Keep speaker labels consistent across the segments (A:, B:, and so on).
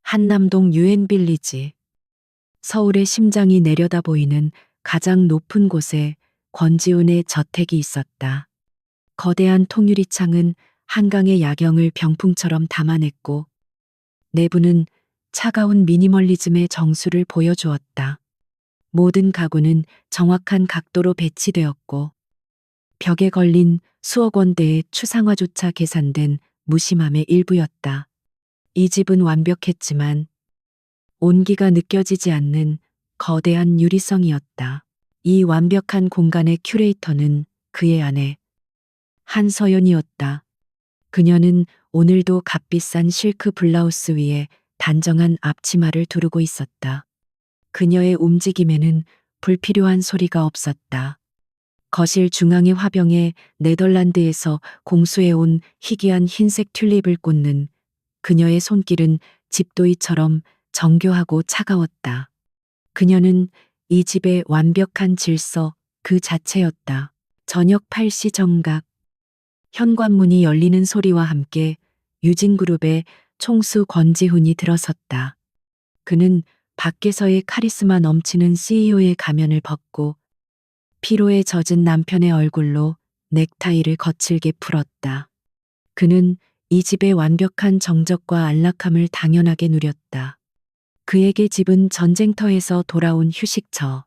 A: 한남동 유엔빌리지. 서울의 심장이 내려다 보이는 가장 높은 곳에 권지훈의 저택이 있었다. 거대한 통유리창은 한강의 야경을 병풍처럼 담아냈고, 내부는 차가운 미니멀리즘의 정수를 보여주었다. 모든 가구는 정확한 각도로 배치되었고, 벽에 걸린 수억 원대의 추상화조차 계산된 무심함의 일부였다. 이 집은 완벽했지만 온기가 느껴지지 않는 거대한 유리성이었다. 이 완벽한 공간의 큐레이터는 그의 아내 한서연이었다. 그녀는 오늘도 값비싼 실크 블라우스 위에 단정한 앞치마를 두르고 있었다. 그녀의 움직임에는 불필요한 소리가 없었다. 거실 중앙의 화병에 네덜란드에서 공수해온 희귀한 흰색 튤립을 꽂는 그녀의 손길은 집도이처럼 정교하고 차가웠다. 그녀는 이 집의 완벽한 질서 그 자체였다. 저녁 8시 정각. 현관문이 열리는 소리와 함께 유진그룹의 총수 권지훈이 들어섰다. 그는 밖에서의 카리스마 넘치는 CEO의 가면을 벗고 피로에 젖은 남편의 얼굴로 넥타이를 거칠게 풀었다. 그는 이 집의 완벽한 정적과 안락함을 당연하게 누렸다. 그에게 집은 전쟁터에서 돌아온 휴식처.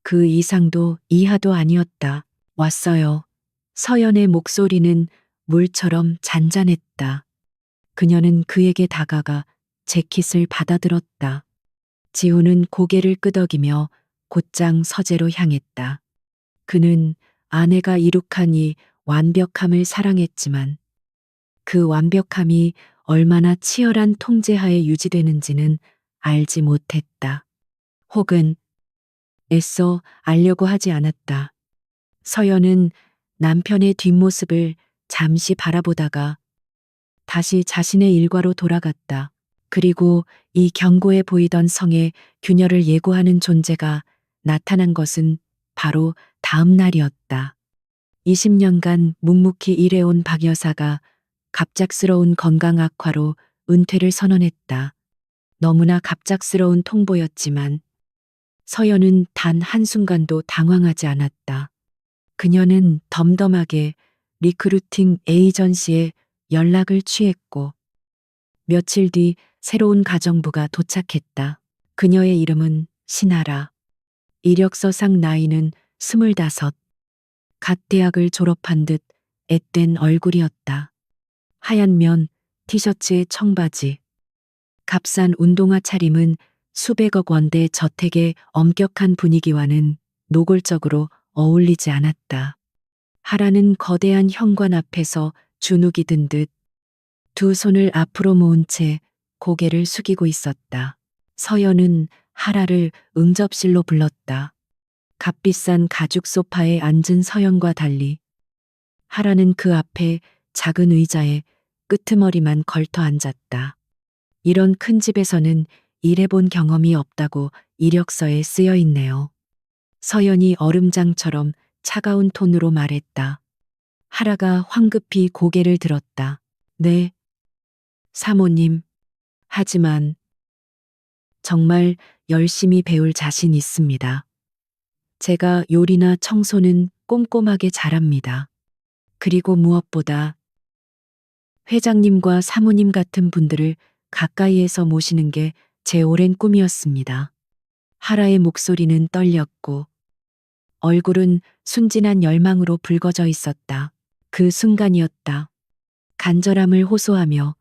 A: 그 이상도 이하도 아니었다. 왔어요. 서연의 목소리는 물처럼 잔잔했다. 그녀는 그에게 다가가 재킷을 받아들었다. 지훈은 고개를 끄덕이며 곧장 서재로 향했다. 그는 아내가 이룩한 이 완벽함을 사랑했지만 그 완벽함이 얼마나 치열한 통제하에 유지되는지는 알지 못했다. 혹은 애써 알려고 하지 않았다. 서연은 남편의 뒷모습을 잠시 바라보다가 다시 자신의 일과로 돌아갔다. 그리고 이 견고해 보이던 성의 균열을 예고하는 존재가 나타난 것은 바로 다음 날이었다. 20년간 묵묵히 일해온 박 여사가 갑작스러운 건강 악화로 은퇴를 선언했다. 너무나 갑작스러운 통보였지만 서연은 단 한순간도 당황하지 않았다. 그녀는 덤덤하게 리크루팅 에이전시에 연락을 취했고 며칠 뒤 새로운 가정부가 도착했다. 그녀의 이름은 신아라. 이력서상 나이는 25. 갓 대학을 졸업한 듯 앳된 얼굴이었다. 하얀 면, 티셔츠에 청바지, 값싼 운동화 차림은 수백억 원대 저택의 엄격한 분위기와는 노골적으로 어울리지 않았다. 하라는 거대한 현관 앞에서 주눅이 든 듯 두 손을 앞으로 모은 채 고개를 숙이고 있었다. 서연은 하라를 응접실로 불렀다. 값비싼 가죽 소파에 앉은 서연과 달리 하라는 그 앞에 작은 의자에 끄트머리만 걸터 앉았다. 이런 큰 집에서는 일해본 경험이 없다고 이력서에 쓰여 있네요. 서연이 얼음장처럼 차가운 톤으로 말했다. 하라가 황급히 고개를 들었다. 네, 사모님. 하지만 정말 열심히 배울 자신 있습니다. 제가 요리나 청소는 꼼꼼하게 잘합니다. 그리고 무엇보다 회장님과 사모님 같은 분들을 가까이에서 모시는 게 제 오랜 꿈이었습니다. 하라의 목소리는 떨렸고 얼굴은 순진한 열망으로 붉어져 있었다. 그 순간이었다. 간절함을 호소하며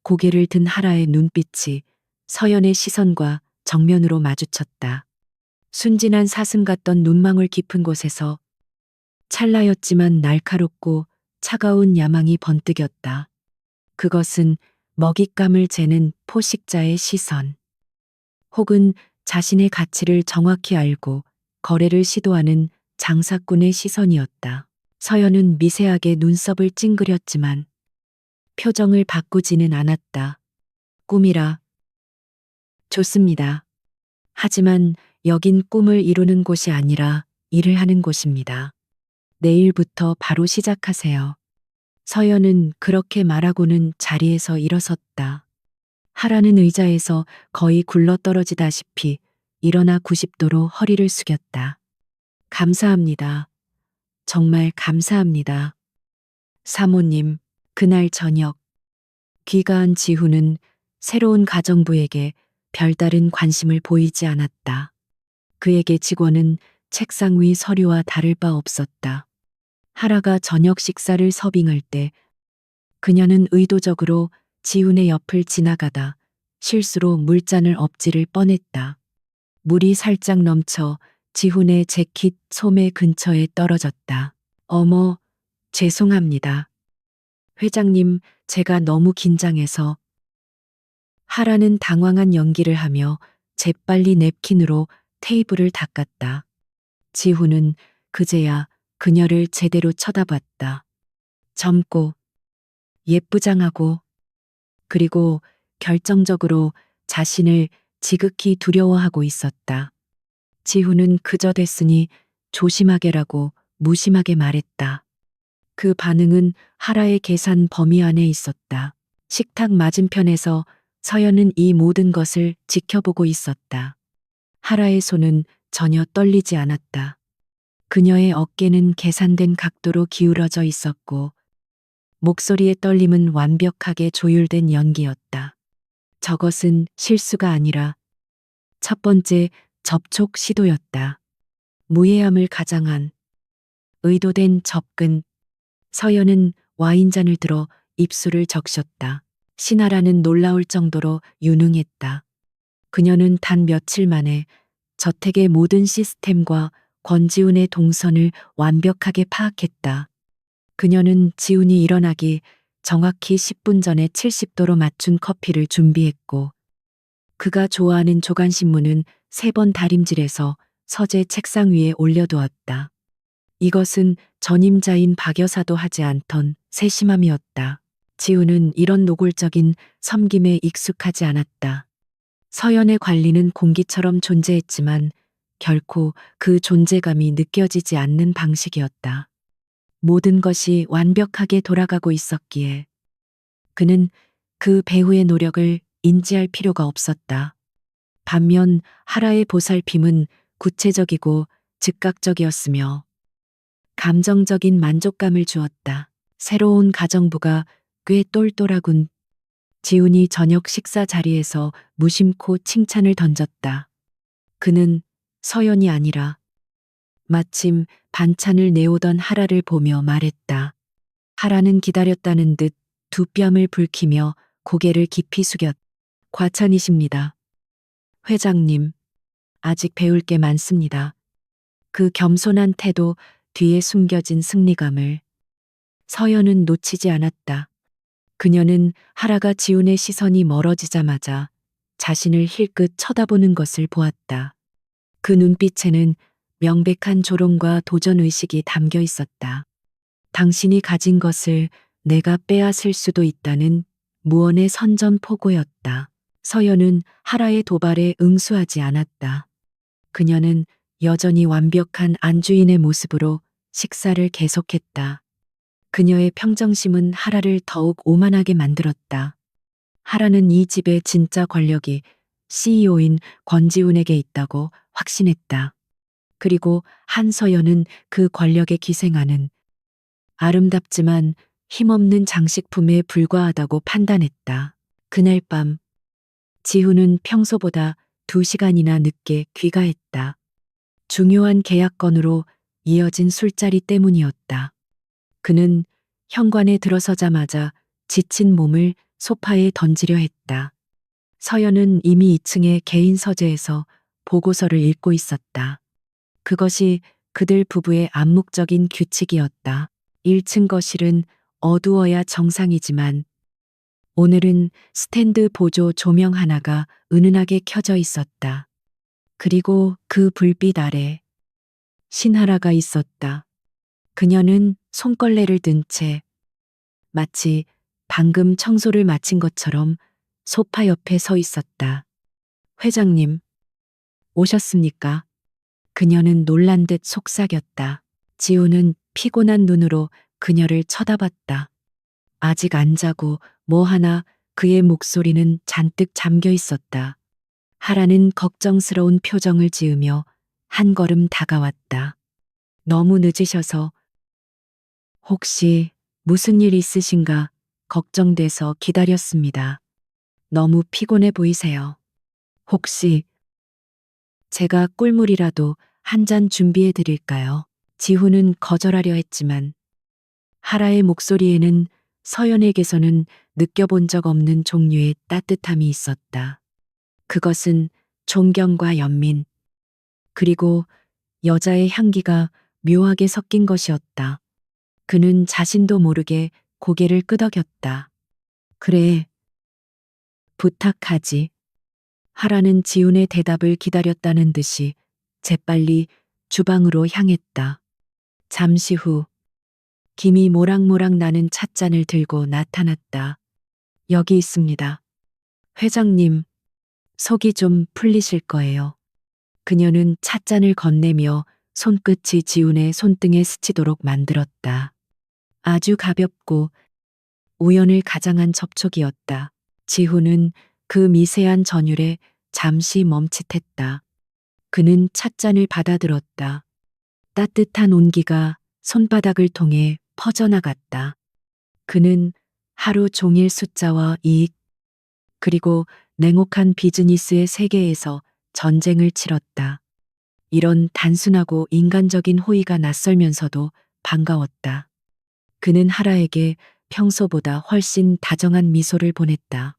A: 고개를 든 하라의 눈빛이 서연의 시선과 정면으로 마주쳤다. 순진한 사슴 같던 눈망울 깊은 곳에서 찰나였지만 날카롭고 차가운 야망이 번뜩였다. 그것은 먹잇감을 재는 포식자의 시선, 혹은 자신의 가치를 정확히 알고 거래를 시도하는 장사꾼의 시선이었다. 서연은 미세하게 눈썹을 찡그렸지만 표정을 바꾸지는 않았다. 꿈이라. 좋습니다. 하지만 여긴 꿈을 이루는 곳이 아니라 일을 하는 곳입니다. 내일부터 바로 시작하세요. 서연은 그렇게 말하고는 자리에서 일어섰다. 하라는 의자에서 거의 굴러떨어지다시피 일어나 90도로 허리를 숙였다. 감사합니다. 정말 감사합니다. 사모님, 그날 저녁 귀가한 지훈은 새로운 가정부에게 별다른 관심을 보이지 않았다. 그에게 직원은 책상 위 서류와 다를 바 없었다. 하라가 저녁 식사를 서빙할 때 그녀는 의도적으로 지훈의 옆을 지나가다 실수로 물잔을 엎지를 뻔했다. 물이 살짝 넘쳐 지훈의 재킷 소매 근처에 떨어졌다. 어머, 죄송합니다. 회장님, 제가 너무 긴장해서. 하라는 당황한 연기를 하며 재빨리 냅킨으로 테이블을 닦았다. 지훈은 그제야 그녀를 제대로 쳐다봤다. 젊고 예쁘장하고 그리고 결정적으로 자신을 지극히 두려워하고 있었다. 지훈은 그저 됐으니 조심하게라고 무심하게 말했다. 그 반응은 하라의 계산 범위 안에 있었다. 식탁 맞은편에서 서연은 이 모든 것을 지켜보고 있었다. 하라의 손은 전혀 떨리지 않았다. 그녀의 어깨는 계산된 각도로 기울어져 있었고 목소리의 떨림은 완벽하게 조율된 연기였다. 저것은 실수가 아니라 첫 번째 접촉 시도였다. 무해함을 가장한 의도된 접근. 서연은 와인잔을 들어 입술을 적셨다. 신하라는 놀라울 정도로 유능했다. 그녀는 단 며칠 만에 저택의 모든 시스템과 권지훈의 동선을 완벽하게 파악했다. 그녀는 지훈이 일어나기 정확히 10분 전에 70도로 맞춘 커피를 준비했고 그가 좋아하는 조간신문은 3번 다림질해서 서재 책상 위에 올려두었다. 이것은 전임자인 박 여사도 하지 않던 세심함이었다. 지훈은 이런 노골적인 섬김에 익숙하지 않았다. 서연의 관리는 공기처럼 존재했지만 결코 그 존재감이 느껴지지 않는 방식이었다. 모든 것이 완벽하게 돌아가고 있었기에 그는 그 배우의 노력을 인지할 필요가 없었다. 반면 하라의 보살핌은 구체적이고 즉각적이었으며 감정적인 만족감을 주었다. 새로운 가정부가 꽤 똘똘하군. 지훈이 저녁 식사 자리에서 무심코 칭찬을 던졌다. 그는 서연이 아니라 마침 반찬을 내오던 하라를 보며 말했다. 하라는 기다렸다는 듯 두 뺨을 붉히며 고개를 깊이 숙였. 과찬이십니다. 회장님, 아직 배울 게 많습니다. 그 겸손한 태도 뒤에 숨겨진 승리감을 서연은 놓치지 않았다. 그녀는 하라가 지훈의 시선이 멀어지자마자 자신을 힐끗 쳐다보는 것을 보았다. 그 눈빛에는 명백한 조롱과 도전의식이 담겨 있었다. 당신이 가진 것을 내가 빼앗을 수도 있다는 무언의 선전포고였다. 서연은 하라의 도발에 응수하지 않았다. 그녀는 여전히 완벽한 안주인의 모습으로 식사를 계속했다. 그녀의 평정심은 하라를 더욱 오만하게 만들었다. 하라는 이 집의 진짜 권력이 CEO인 권지훈에게 있다고 확신했다. 그리고 한서연은 그 권력에 기생하는 아름답지만 힘없는 장식품에 불과하다고 판단했다. 그날 밤 지훈은 평소보다 2시간이나 늦게 귀가했다. 중요한 계약건으로 이어진 술자리 때문이었다. 그는 현관에 들어서자마자 지친 몸을 소파에 던지려 했다. 서연은 이미 2층의 개인 서재에서 보고서를 읽고 있었다. 그것이 그들 부부의 암묵적인 규칙이었다. 1층 거실은 어두워야 정상이지만 오늘은 스탠드 보조 조명 하나가 은은하게 켜져 있었다. 그리고 그 불빛 아래 신하라가 있었다. 그녀는 손걸레를 든 채 마치 방금 청소를 마친 것처럼 소파 옆에 서 있었다. 회장님, 오셨습니까? 그녀는 놀란 듯 속삭였다. 지우는 피곤한 눈으로 그녀를 쳐다봤다. 아직 안 자고 뭐 하나 그의 목소리는 잔뜩 잠겨 있었다. 하라는 걱정스러운 표정을 지으며 한 걸음 다가왔다. 너무 늦으셔서 혹시 무슨 일 있으신가 걱정돼서 기다렸습니다. 너무 피곤해 보이세요. 혹시 제가 꿀물이라도 한 잔 준비해 드릴까요? 지훈은 거절하려 했지만 하라의 목소리에는 서연에게서는 느껴본 적 없는 종류의 따뜻함이 있었다. 그것은 존경과 연민, 그리고 여자의 향기가 묘하게 섞인 것이었다. 그는 자신도 모르게 고개를 끄덕였다. 그래, 부탁하지. 하라는 지훈의 대답을 기다렸다는 듯이 재빨리 주방으로 향했다. 잠시 후 김이 모락모락 나는 찻잔을 들고 나타났다. 여기 있습니다. 회장님, 속이 좀 풀리실 거예요. 그녀는 찻잔을 건네며 손끝이 지훈의 손등에 스치도록 만들었다. 아주 가볍고 우연을 가장한 접촉이었다. 지훈은 그 미세한 전율에 잠시 멈칫했다. 그는 찻잔을 받아들었다. 따뜻한 온기가 손바닥을 통해 퍼져나갔다. 그는 하루 종일 숫자와 이익, 그리고 냉혹한 비즈니스의 세계에서 전쟁을 치렀다. 이런 단순하고 인간적인 호의가 낯설면서도 반가웠다. 그는 하라에게 평소보다 훨씬 다정한 미소를 보냈다.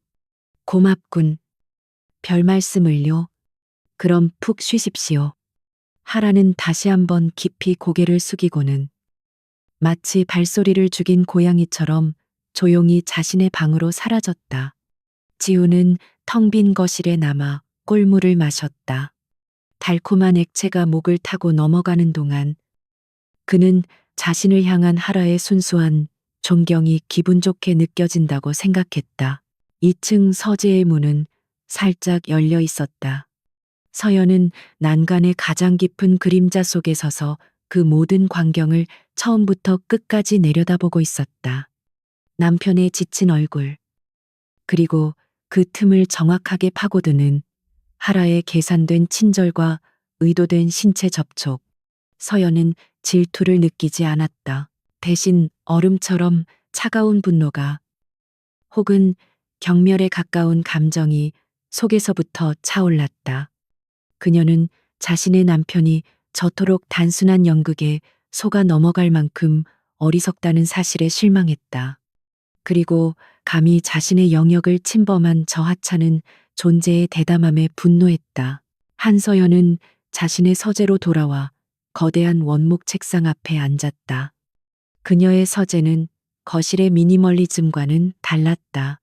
A: 고맙군. 별 말씀을요. 그럼 푹 쉬십시오. 하라는 다시 한번 깊이 고개를 숙이고는 마치 발소리를 죽인 고양이처럼 조용히 자신의 방으로 사라졌다. 지우는 텅 빈 거실에 남아 꿀물을 마셨다. 달콤한 액체가 목을 타고 넘어가는 동안 그는 자신을 향한 하라의 순수한 존경이 기분 좋게 느껴진다고 생각했다. 2층 서재의 문은 살짝 열려 있었다. 서연은 난간의 가장 깊은 그림자 속에 서서 그 모든 광경을 처음부터 끝까지 내려다보고 있었다. 남편의 지친 얼굴, 그리고 그 틈을 정확하게 파고드는 하라의 계산된 친절과 의도된 신체 접촉. 서연은 질투를 느끼지 않았다. 대신 얼음처럼 차가운 분노가 혹은 경멸에 가까운 감정이 속에서부터 차올랐다. 그녀는 자신의 남편이 저토록 단순한 연극에 속아 넘어갈 만큼 어리석다는 사실에 실망했다. 그리고 감히 자신의 영역을 침범한 저 하찮은 존재의 대담함에 분노했다. 한서연은 자신의 서재로 돌아와 거대한 원목 책상 앞에 앉았다. 그녀의 서재는 거실의 미니멀리즘과는 달랐다.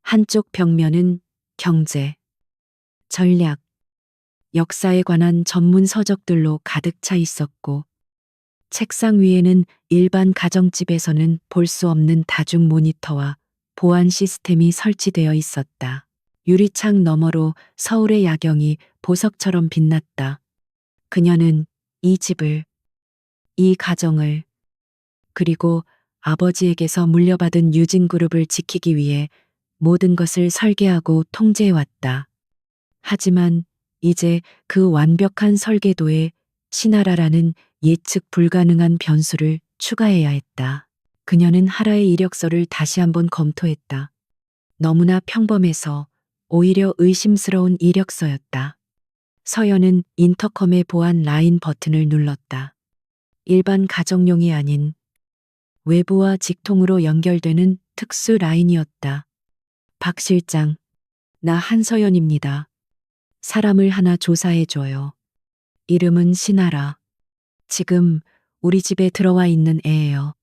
A: 한쪽 벽면은 경제, 전략, 역사에 관한 전문 서적들로 가득 차 있었고, 책상 위에는 일반 가정집에서는 볼 수 없는 다중 모니터와 보안 시스템이 설치되어 있었다. 유리창 너머로 서울의 야경이 보석처럼 빛났다. 그녀는 이 집을, 이 가정을, 그리고 아버지에게서 물려받은 유진그룹을 지키기 위해 모든 것을 설계하고 통제해왔다. 하지만 이제 그 완벽한 설계도에 신하라라는 예측 불가능한 변수를 추가해야 했다. 그녀는 하라의 이력서를 다시 한번 검토했다. 너무나 평범해서 오히려 의심스러운 이력서였다. 서연은 인터컴의 보안 라인 버튼을 눌렀다. 일반 가정용이 아닌 외부와 직통으로 연결되는 특수 라인이었다. 박 실장, 나 한서연입니다. 사람을 하나 조사해줘요. 이름은 신하라. 지금 우리 집에 들어와 있는 애예요.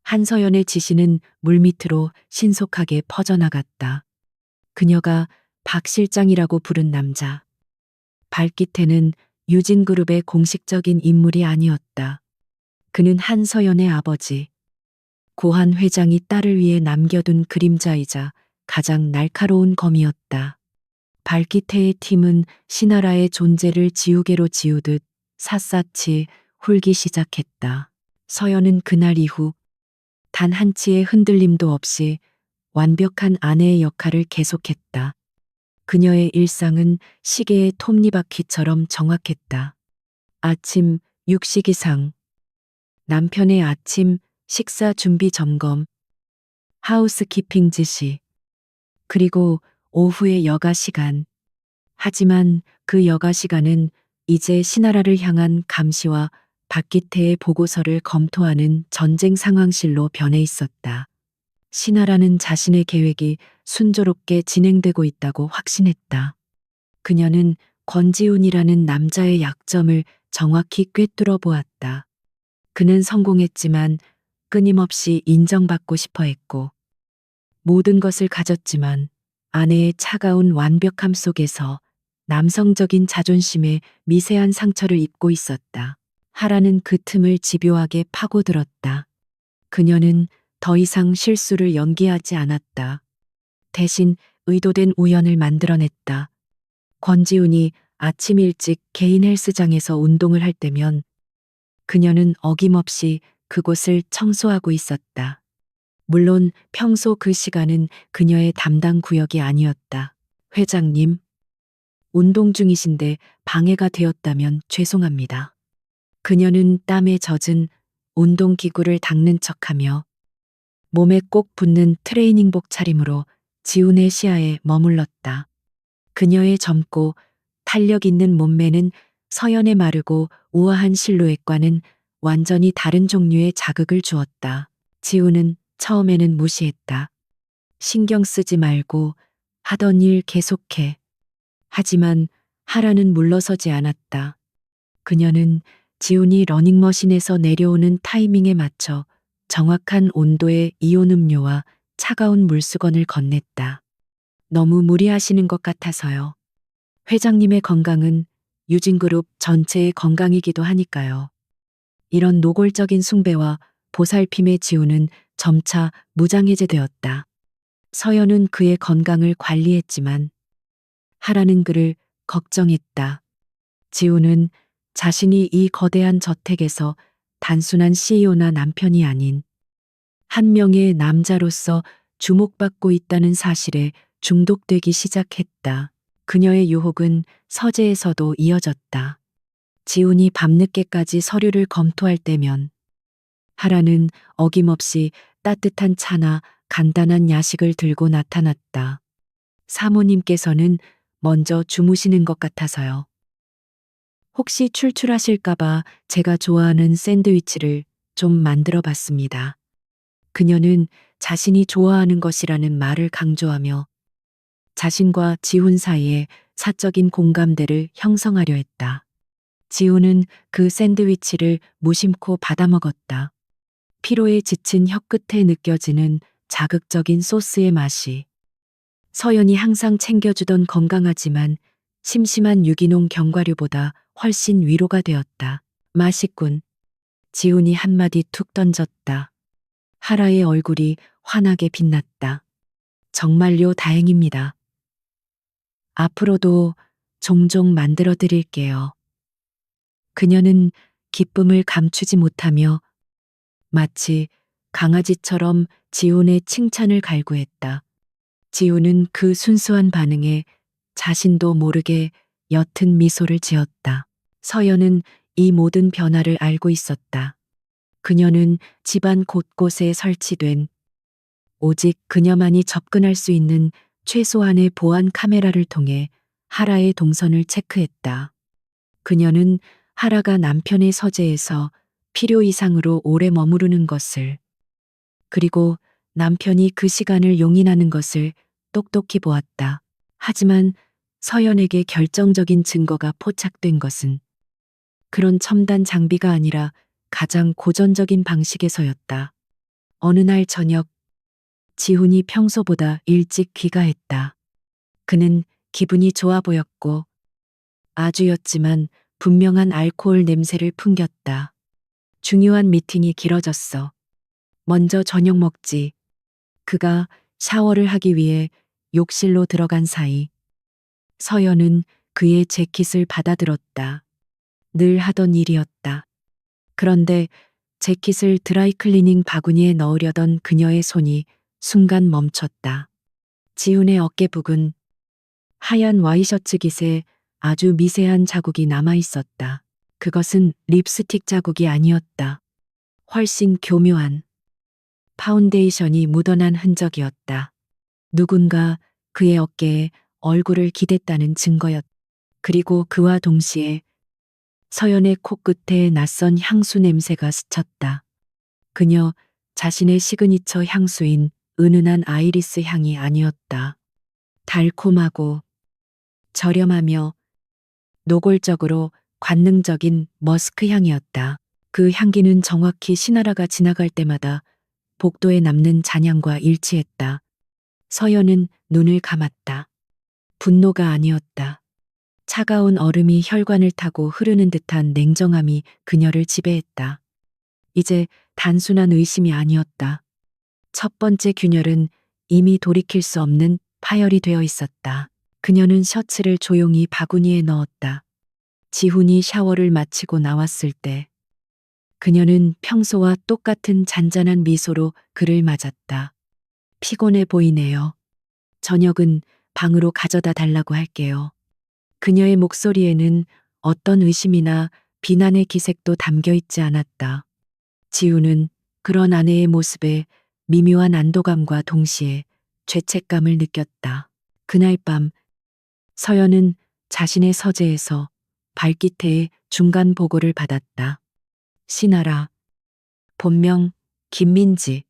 A: 한서연의 지시는 물밑으로 신속하게 퍼져나갔다. 그녀가 박 실장이라고 부른 남자. 발깃에는 유진그룹의 공식적인 인물이 아니었다. 그는 한서연의 아버지. 고한 회장이 딸을 위해 남겨둔 그림자이자 가장 날카로운 검이었다. 발기태의 팀은 신하라의 존재를 지우개로 지우듯 샅샅이 훑기 시작했다. 서연은 그날 이후 단 한치의 흔들림도 없이 완벽한 아내의 역할을 계속했다. 그녀의 일상은 시계의 톱니바퀴처럼 정확했다. 아침 육식이상, 남편의 아침 식사 준비 점검, 하우스키핑 지시, 그리고 오후의 여가 시간. 하지만 그 여가 시간은 이제 신하라를 향한 감시와 박기태의 보고서를 검토하는 전쟁 상황실로 변해 있었다. 신하라는 자신의 계획이 순조롭게 진행되고 있다고 확신했다. 그녀는 권지훈이라는 남자의 약점을 정확히 꿰뚫어 보았다. 그는 성공했지만 끊임없이 인정받고 싶어 했고, 모든 것을 가졌지만 아내의 차가운 완벽함 속에서 남성적인 자존심에 미세한 상처를 입고 있었다. 하라는 그 틈을 집요하게 파고들었다. 그녀는 더 이상 실수를 연기하지 않았다. 대신 의도된 우연을 만들어냈다. 권지훈이 아침 일찍 개인 헬스장에서 운동을 할 때면 그녀는 어김없이 그곳을 청소하고 있었다. 물론 평소 그 시간은 그녀의 담당 구역이 아니었다. 회장님, 운동 중이신데 방해가 되었다면 죄송합니다. 그녀는 땀에 젖은 운동기구를 닦는 척하며 몸에 꼭 붙는 트레이닝복 차림으로 지훈의 시야에 머물렀다. 그녀의 젊고 탄력 있는 몸매는 서연의 마르고 우아한 실루엣과는 완전히 다른 종류의 자극을 주었다. 지훈은 처음에는 무시했다. 신경 쓰지 말고 하던 일 계속해. 하지만 하라는 물러서지 않았다. 그녀는 지훈이 러닝머신에서 내려오는 타이밍에 맞춰 정확한 온도의 이온 음료와 차가운 물수건을 건넸다. 너무 무리하시는 것 같아서요. 회장님의 건강은 유진그룹 전체의 건강이기도 하니까요. 이런 노골적인 숭배와 보살핌의 지훈은 점차 무장해제되었다. 서연은 그의 건강을 관리했지만 하라는 그를 걱정했다. 지훈은 자신이 이 거대한 저택에서 단순한 CEO나 남편이 아닌 한 명의 남자로서 주목받고 있다는 사실에 중독되기 시작했다. 그녀의 유혹은 서재에서도 이어졌다. 지훈이 밤늦게까지 서류를 검토할 때면 하라는 어김없이 따뜻한 차나 간단한 야식을 들고 나타났다. 사모님께서는 먼저 주무시는 것 같아서요. 혹시 출출하실까봐 제가 좋아하는 샌드위치를 좀 만들어 봤습니다. 그녀는 자신이 좋아하는 것이라는 말을 강조하며 자신과 지훈 사이에 사적인 공감대를 형성하려 했다. 지훈은 그 샌드위치를 무심코 받아먹었다. 피로에 지친 혀끝에 느껴지는 자극적인 소스의 맛이 서연이 항상 챙겨주던 건강하지만 심심한 유기농 견과류보다 훨씬 위로가 되었다. 맛있군. 지훈이 한마디 툭 던졌다. 하라의 얼굴이 환하게 빛났다. 정말요, 다행입니다. 앞으로도 종종 만들어 드릴게요. 그녀는 기쁨을 감추지 못하며 마치 강아지처럼 지훈의 칭찬을 갈구했다. 지훈은 그 순수한 반응에 자신도 모르게 옅은 미소를 지었다. 서연은 이 모든 변화를 알고 있었다. 그녀는 집안 곳곳에 설치된 오직 그녀만이 접근할 수 있는 최소한의 보안 카메라를 통해 하라의 동선을 체크했다. 그녀는 하라가 남편의 서재에서 필요 이상으로 오래 머무르는 것을, 그리고 남편이 그 시간을 용인하는 것을 똑똑히 보았다. 하지만 서연에게 결정적인 증거가 포착된 것은 그런 첨단 장비가 아니라 가장 고전적인 방식에서였다. 어느 날 저녁, 지훈이 평소보다 일찍 귀가했다. 그는 기분이 좋아 보였고 아주였지만 분명한 알코올 냄새를 풍겼다. 중요한 미팅이 길어졌어. 먼저 저녁 먹지. 그가 샤워를 하기 위해 욕실로 들어간 사이 서연은 그의 재킷을 받아들었다. 늘 하던 일이었다. 그런데 재킷을 드라이클리닝 바구니에 넣으려던 그녀의 손이 순간 멈췄다. 지훈의 어깨 부근 하얀 와이셔츠 깃에 아주 미세한 자국이 남아 있었다. 그것은 립스틱 자국이 아니었다. 훨씬 교묘한 파운데이션이 묻어난 흔적이었다. 누군가 그의 어깨에 얼굴을 기댔다는 증거였다. 그리고 그와 동시에 서연의 코끝에 낯선 향수 냄새가 스쳤다. 그녀 자신의 시그니처 향수인 은은한 아이리스 향이 아니었다. 달콤하고 저렴하며 노골적으로 관능적인 머스크 향이었다. 그 향기는 정확히 시나라가 지나갈 때마다 복도에 남는 잔향과 일치했다. 서연은 눈을 감았다. 분노가 아니었다. 차가운 얼음이 혈관을 타고 흐르는 듯한 냉정함이 그녀를 지배했다. 이제 단순한 의심이 아니었다. 첫 번째 균열은 이미 돌이킬 수 없는 파열이 되어 있었다. 그녀는 셔츠를 조용히 바구니에 넣었다. 지훈이 샤워를 마치고 나왔을 때 그녀는 평소와 똑같은 잔잔한 미소로 그를 맞았다. 피곤해 보이네요. 저녁은 방으로 가져다 달라고 할게요. 그녀의 목소리에는 어떤 의심이나 비난의 기색도 담겨 있지 않았다. 지우는 그런 아내의 모습에 미묘한 안도감과 동시에 죄책감을 느꼈다. 그날 밤 서연은 자신의 서재에서 발기태의 중간 보고를 받았다. 신하라, 본명 김민지,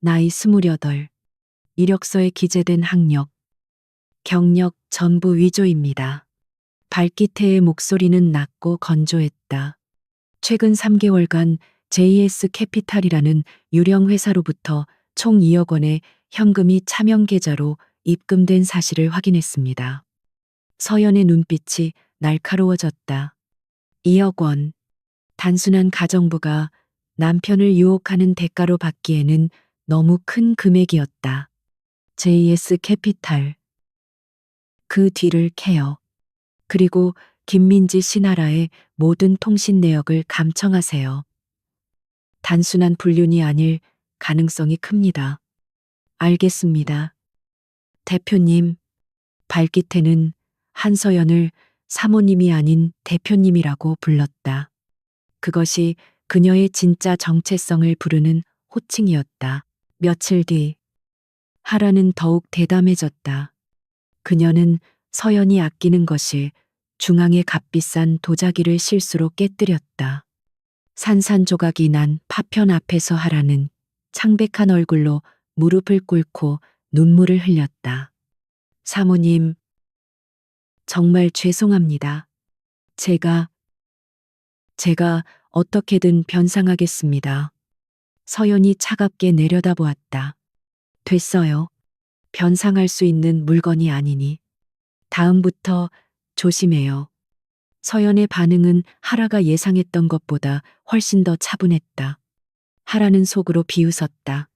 A: 나이 28, 이력서에 기재된 학력, 경력 전부 위조입니다. 발기태의 목소리는 낮고 건조했다. 최근 3개월간 JS 캐피탈이라는 유령 회사로부터 총 2억 원의 현금이 차명 계좌로 입금된 사실을 확인했습니다. 서연의 눈빛이 날카로워졌다. 2억 원. 단순한 가정부가 남편을 유혹하는 대가로 받기에는 너무 큰 금액이었다. JS 캐피탈. 그 뒤를 캐어. 그리고 김민지 신하라의 모든 통신 내역을 감청하세요. 단순한 불륜이 아닐 가능성이 큽니다. 알겠습니다. 대표님, 발기태는 한서연을 사모님이 아닌 대표님이라고 불렀다. 그것이 그녀의 진짜 정체성을 부르는 호칭이었다. 며칠 뒤, 하라는 더욱 대담해졌다. 그녀는 서연이 아끼는 것을 중앙에 값비싼 도자기를 실수로 깨뜨렸다. 산산조각이 난 파편 앞에서 하라는 창백한 얼굴로 무릎을 꿇고 눈물을 흘렸다. 사모님, 정말 죄송합니다. 제가 어떻게든 변상하겠습니다. 서연이 차갑게 내려다보았다. 됐어요. 변상할 수 있는 물건이 아니니. 다음부터 조심해요. 서연의 반응은 하라가 예상했던 것보다 훨씬 더 차분했다. 하라는 속으로 비웃었다.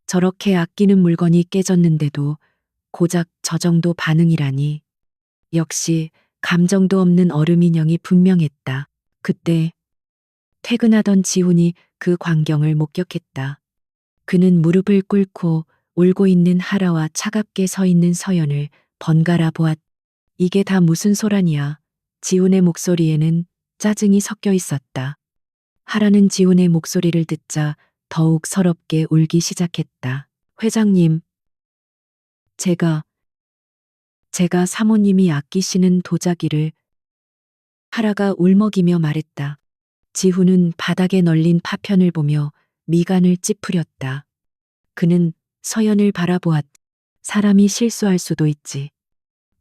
A: 저렇게 아끼는 물건이 깨졌는데도 고작 저 정도 반응이라니. 역시 감정도 없는 얼음 인형이 분명했다. 그때 퇴근하던 지훈이 그 광경을 목격했다. 그는 무릎을 꿇고 울고 있는 하라와 차갑게 서 있는 서연을 번갈아 보았다. 이게 다 무슨 소란이야. 지훈의 목소리에는 짜증이 섞여 있었다. 하라는 지훈의 목소리를 듣자 더욱 서럽게 울기 시작했다. 회장님, 제가 사모님이 아끼시는 도자기를. 하라가 울먹이며 말했다. 지훈은 바닥에 널린 파편을 보며 미간을 찌푸렸다. 그는 서연을 바라보았다. 사람이 실수할 수도 있지.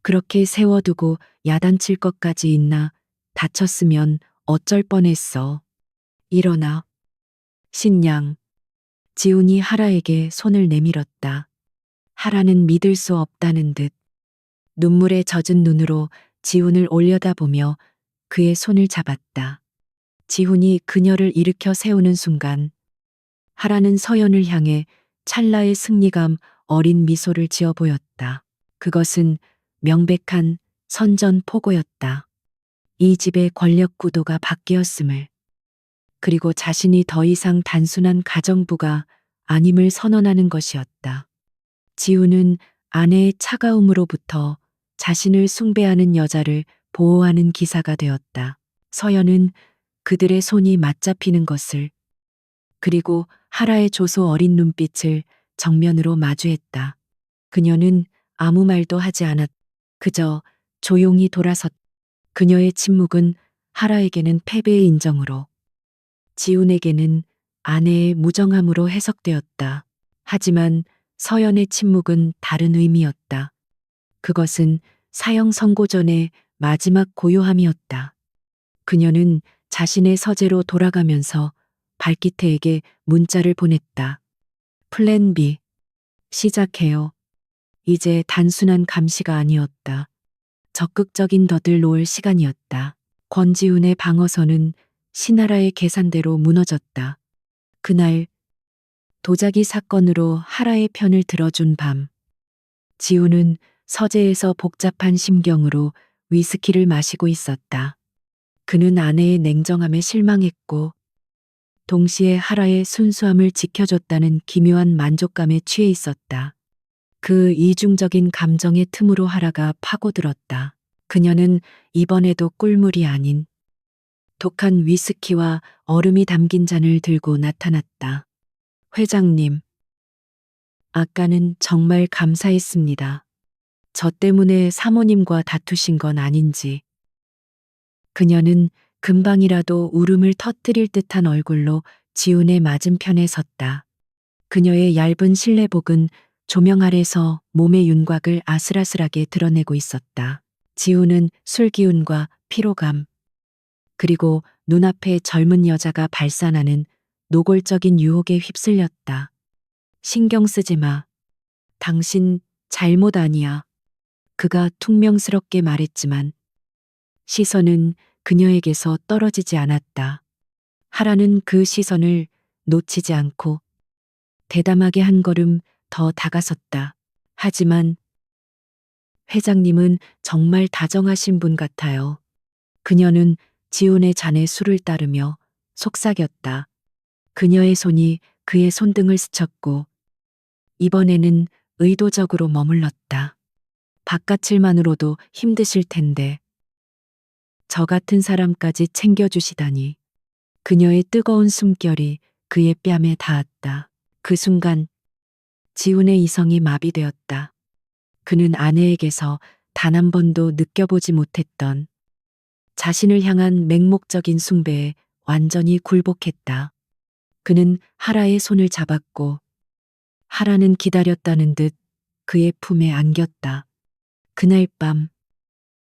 A: 그렇게 세워두고 야단칠 것까지 있나. 다쳤으면 어쩔 뻔했어. 일어나. 신양. 지훈이 하라에게 손을 내밀었다. 하라는 믿을 수 없다는 듯 눈물에 젖은 눈으로 지훈을 올려다보며 그의 손을 잡았다. 지훈이 그녀를 일으켜 세우는 순간 하라는 서연을 향해 찰나의 승리감 어린 미소를 지어 보였다. 그것은 명백한 선전포고였다. 이 집의 권력 구도가 바뀌었음을, 그리고 자신이 더 이상 단순한 가정부가 아님을 선언하는 것이었다. 지우는 아내의 차가움으로부터 자신을 숭배하는 여자를 보호하는 기사가 되었다. 서연은 그들의 손이 맞잡히는 것을, 그리고 하라의 조소 어린 눈빛을 정면으로 마주했다. 그녀는 아무 말도 하지 않았. 그저 조용히 돌아섰. 그녀의 침묵은 하라에게는 패배의 인정으로, 지훈에게는 아내의 무정함으로 해석되었다. 하지만 서연의 침묵은 다른 의미였다. 그것은 사형 선고 전의 마지막 고요함이었다. 그녀는 자신의 서재로 돌아가면서 발기태에게 문자를 보냈다. 플랜 B. 시작해요. 이제 단순한 감시가 아니었다. 적극적인 덫을 놓을 시간이었다. 권지훈의 방어선은 신하라의 계산대로 무너졌다. 그날 도자기 사건으로 하라의 편을 들어준 밤, 지훈은 서재에서 복잡한 심경으로 위스키를 마시고 있었다. 그는 아내의 냉정함에 실망했고, 동시에 하라의 순수함을 지켜줬다는 기묘한 만족감에 취해 있었다. 그 이중적인 감정의 틈으로 하라가 파고들었다. 그녀는 이번에도 꿀물이 아닌 독한 위스키와 얼음이 담긴 잔을 들고 나타났다. 회장님, 아까는 정말 감사했습니다. 저 때문에 사모님과 다투신 건 아닌지. 그녀는 금방이라도 울음을 터뜨릴 듯한 얼굴로 지훈의 맞은편에 섰다. 그녀의 얇은 실내복은 조명 아래서 몸의 윤곽을 아슬아슬하게 드러내고 있었다. 지훈은 술 기운과 피로감, 그리고 눈앞에 젊은 여자가 발산하는 노골적인 유혹에 휩쓸렸다. 신경 쓰지 마. 당신 잘못 아니야. 그가 퉁명스럽게 말했지만 시선은 그녀에게서 떨어지지 않았다. 하라는 그 시선을 놓치지 않고 대담하게 한 걸음 더 다가섰다. 하지만 회장님은 정말 다정하신 분 같아요. 그녀는 지훈의 잔에 술을 따르며 속삭였다. 그녀의 손이 그의 손등을 스쳤고 이번에는 의도적으로 머물렀다. 바깥일만으로도 힘드실 텐데 저 같은 사람까지 챙겨주시다니. 그녀의 뜨거운 숨결이 그의 뺨에 닿았다. 그 순간 지훈의 이성이 마비되었다. 그는 아내에게서 단 한 번도 느껴보지 못했던 자신을 향한 맹목적인 숭배에 완전히 굴복했다. 그는 하라의 손을 잡았고 하라는 기다렸다는 듯 그의 품에 안겼다. 그날 밤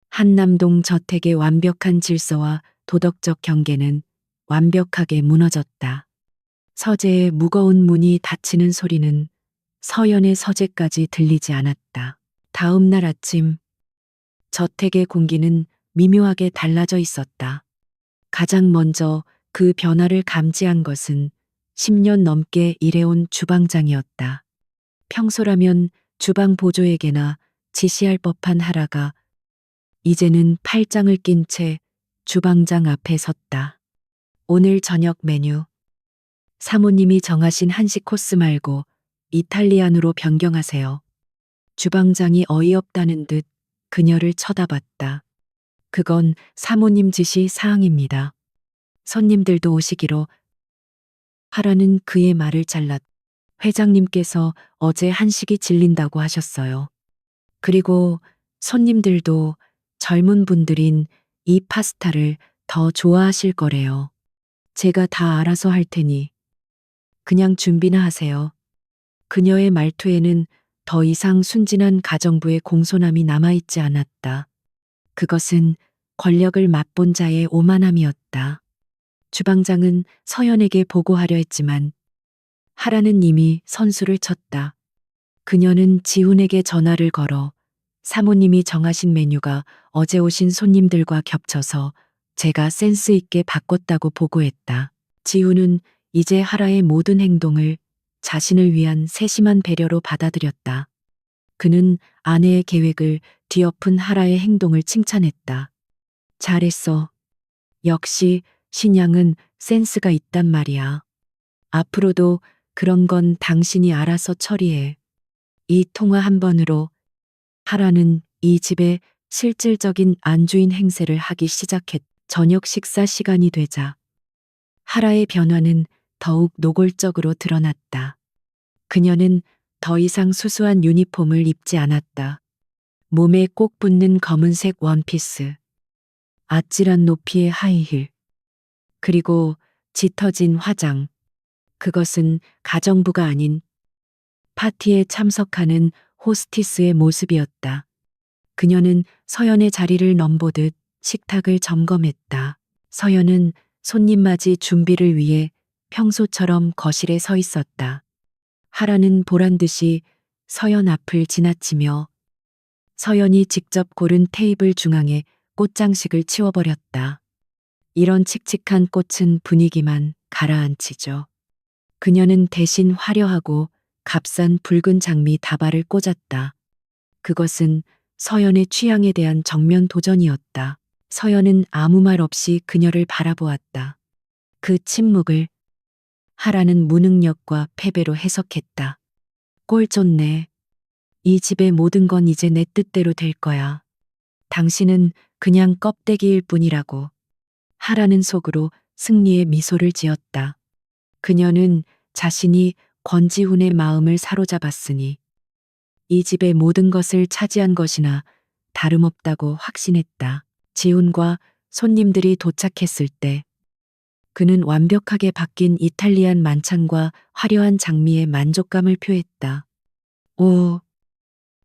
A: 한남동 저택의 완벽한 질서와 도덕적 경계는 완벽하게 무너졌다. 서재의 무거운 문이 닫히는 소리는 서연의 서재까지 들리지 않았다. 다음 날 아침 저택의 공기는 미묘하게 달라져 있었다. 가장 먼저 그 변화를 감지한 것은 10년 넘게 일해온 주방장이었다. 평소라면 주방 보조에게나 지시할 법한 하라가 이제는 팔짱을 낀 채 주방장 앞에 섰다. 오늘 저녁 메뉴. 사모님이 정하신 한식 코스 말고 이탈리안으로 변경하세요. 주방장이 어이없다는 듯 그녀를 쳐다봤다. 그건 사모님 지시 사항입니다. 손님들도 오시기로. 하라는 그의 말을 잘랐. 회장님께서 어제 한식이 질린다고 하셨어요. 그리고 손님들도 젊은 분들인 이 파스타를 더 좋아하실 거래요. 제가 다 알아서 할 테니 그냥 준비나 하세요. 그녀의 말투에는 더 이상 순진한 가정부의 공손함이 남아있지 않았다. 그것은 권력을 맛본 자의 오만함이었다. 주방장은 서연에게 보고하려 했지만 하라는 이미 선수를 쳤다. 그녀는 지훈에게 전화를 걸어 사모님이 정하신 메뉴가 어제 오신 손님들과 겹쳐서 제가 센스 있게 바꿨다고 보고했다. 지훈은 이제 하라의 모든 행동을 자신을 위한 세심한 배려로 받아들였다. 그는 아내의 계획을 뒤엎은 하라의 행동을 칭찬했다. 잘했어. 역시 신양은 센스가 있단 말이야. 앞으로도 그런 건 당신이 알아서 처리해. 이 통화 한 번으로 하라는 이 집의 실질적인 안주인 행세를 하기 시작했. 저녁 식사 시간이 되자 하라의 변화는 더욱 노골적으로 드러났다. 그녀는 더 이상 수수한 유니폼을 입지 않았다. 몸에 꼭 붙는 검은색 원피스, 아찔한 높이의 하이힐, 그리고 짙어진 화장. 그것은 가정부가 아닌 파티에 참석하는 호스티스의 모습이었다. 그녀는 서연의 자리를 넘보듯 식탁을 점검했다. 서연은 손님 맞이 준비를 위해 평소처럼 거실에 서 있었다. 하라는 보란 듯이 서연 앞을 지나치며 서연이 직접 고른 테이블 중앙에 꽃장식을 치워버렸다. 이런 칙칙한 꽃은 분위기만 가라앉히죠. 그녀는 대신 화려하고 값싼 붉은 장미 다발을 꽂았다. 그것은 서연의 취향에 대한 정면 도전이었다. 서연은 아무 말 없이 그녀를 바라보았다. 그 침묵을 하라는 무능력과 패배로 해석했다. 꼴 좋네. 이 집의 모든 건 이제 내 뜻대로 될 거야. 당신은 그냥 껍데기일 뿐이라고. 하라는 속으로 승리의 미소를 지었다. 그녀는 자신이 권지훈의 마음을 사로잡았으니 이 집의 모든 것을 차지한 것이나 다름없다고 확신했다. 지훈과 손님들이 도착했을 때 그는 완벽하게 바뀐 이탈리안 만찬과 화려한 장미에 만족감을 표했다. 오,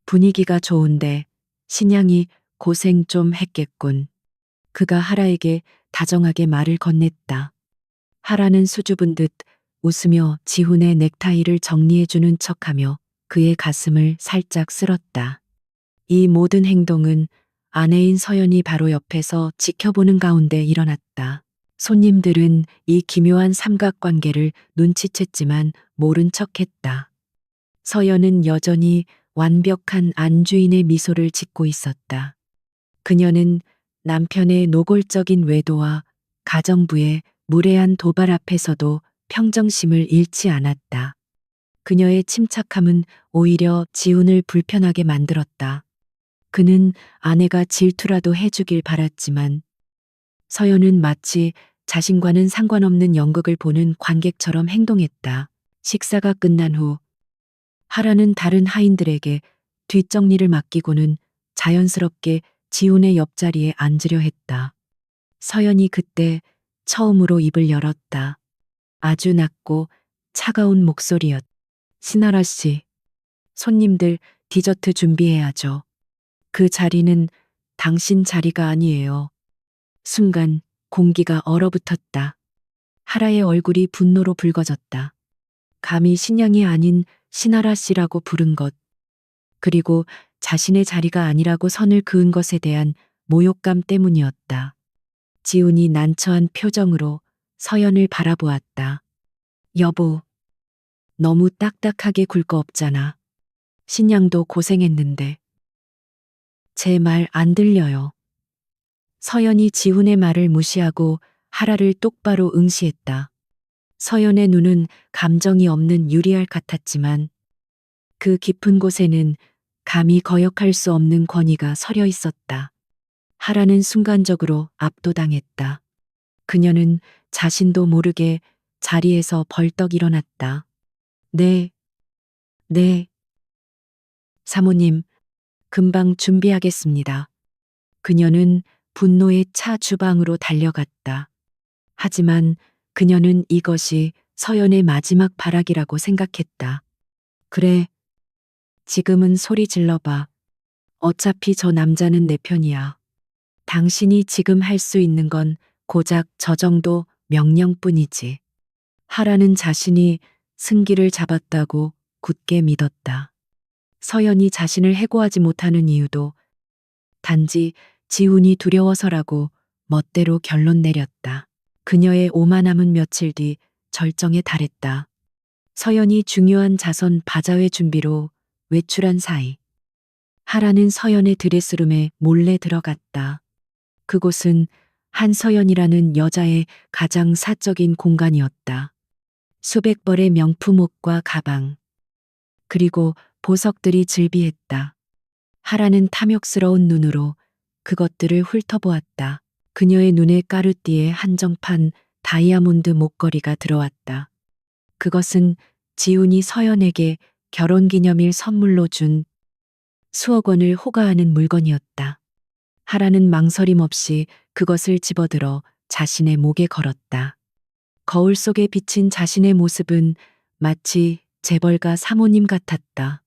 A: 분위기가 좋은데 신양이 고생 좀 했겠군. 그가 하라에게 다정하게 말을 건넸다. 하라는 수줍은 듯 웃으며 지훈의 넥타이를 정리해주는 척하며 그의 가슴을 살짝 쓸었다. 이 모든 행동은 아내인 서연이 바로 옆에서 지켜보는 가운데 일어났다. 손님들은 이 기묘한 삼각관계를 눈치챘지만 모른 척했다. 서연은 여전히 완벽한 안주인의 미소를 짓고 있었다. 그녀는 남편의 노골적인 외도와 가정부의 무례한 도발 앞에서도 평정심을 잃지 않았다. 그녀의 침착함은 오히려 지훈을 불편하게 만들었다. 그는 아내가 질투라도 해주길 바랐지만 서연은 마치 자신과는 상관없는 연극을 보는 관객처럼 행동했다. 식사가 끝난 후 하라는 다른 하인들에게 뒷정리를 맡기고는 자연스럽게 지훈의 옆자리에 앉으려 했다. 서연이 그때 처음으로 입을 열었다. 아주 낮고 차가운 목소리였다. 신아라 씨, 손님들 디저트 준비해야죠. 그 자리는 당신 자리가 아니에요. 순간 공기가 얼어붙었다. 하라의 얼굴이 분노로 붉어졌다. 감히 신양이 아닌 신아라 씨라고 부른 것, 그리고 자신의 자리가 아니라고 선을 그은 것에 대한 모욕감 때문이었다. 지훈이 난처한 표정으로 서연을 바라보았다. 여보, 너무 딱딱하게 굴 거 없잖아. 신양도 고생했는데. 제 말 안 들려요. 서연이 지훈의 말을 무시하고 하라를 똑바로 응시했다. 서연의 눈은 감정이 없는 유리알 같았지만 그 깊은 곳에는 감히 거역할 수 없는 권위가 서려 있었다. 하라는 순간적으로 압도당했다. 그녀는 자신도 모르게 자리에서 벌떡 일어났다. 네, 네. 사모님, 금방 준비하겠습니다. 그녀는 분노에 차 주방으로 달려갔다. 하지만 그녀는 이것이 서연의 마지막 발악이라고 생각했다. 그래, 지금은 소리 질러봐. 어차피 저 남자는 내 편이야. 당신이 지금 할 수 있는 건 고작 저 정도 명령뿐이지. 하라는 자신이 승기를 잡았다고 굳게 믿었다. 서연이 자신을 해고하지 못하는 이유도 단지 지훈이 두려워서라고 멋대로 결론 내렸다. 그녀의 오만함은 며칠 뒤 절정에 달했다. 서연이 중요한 자선 바자회 준비로 외출한 사이 하라는 서연의 드레스룸에 몰래 들어갔다. 그곳은 한서연이라는 여자의 가장 사적인 공간이었다. 수백 벌의 명품 옷과 가방, 그리고 보석들이 즐비했다. 하라는 탐욕스러운 눈으로 그것들을 훑어보았다. 그녀의 눈에 까르띠에 한정판 다이아몬드 목걸이가 들어왔다. 그것은 지훈이 서연에게 결혼기념일 선물로 준 수억 원을 호가하는 물건이었다. 하라는 망설임 없이 그것을 집어들어 자신의 목에 걸었다. 거울 속에 비친 자신의 모습은 마치 재벌가 사모님 같았다.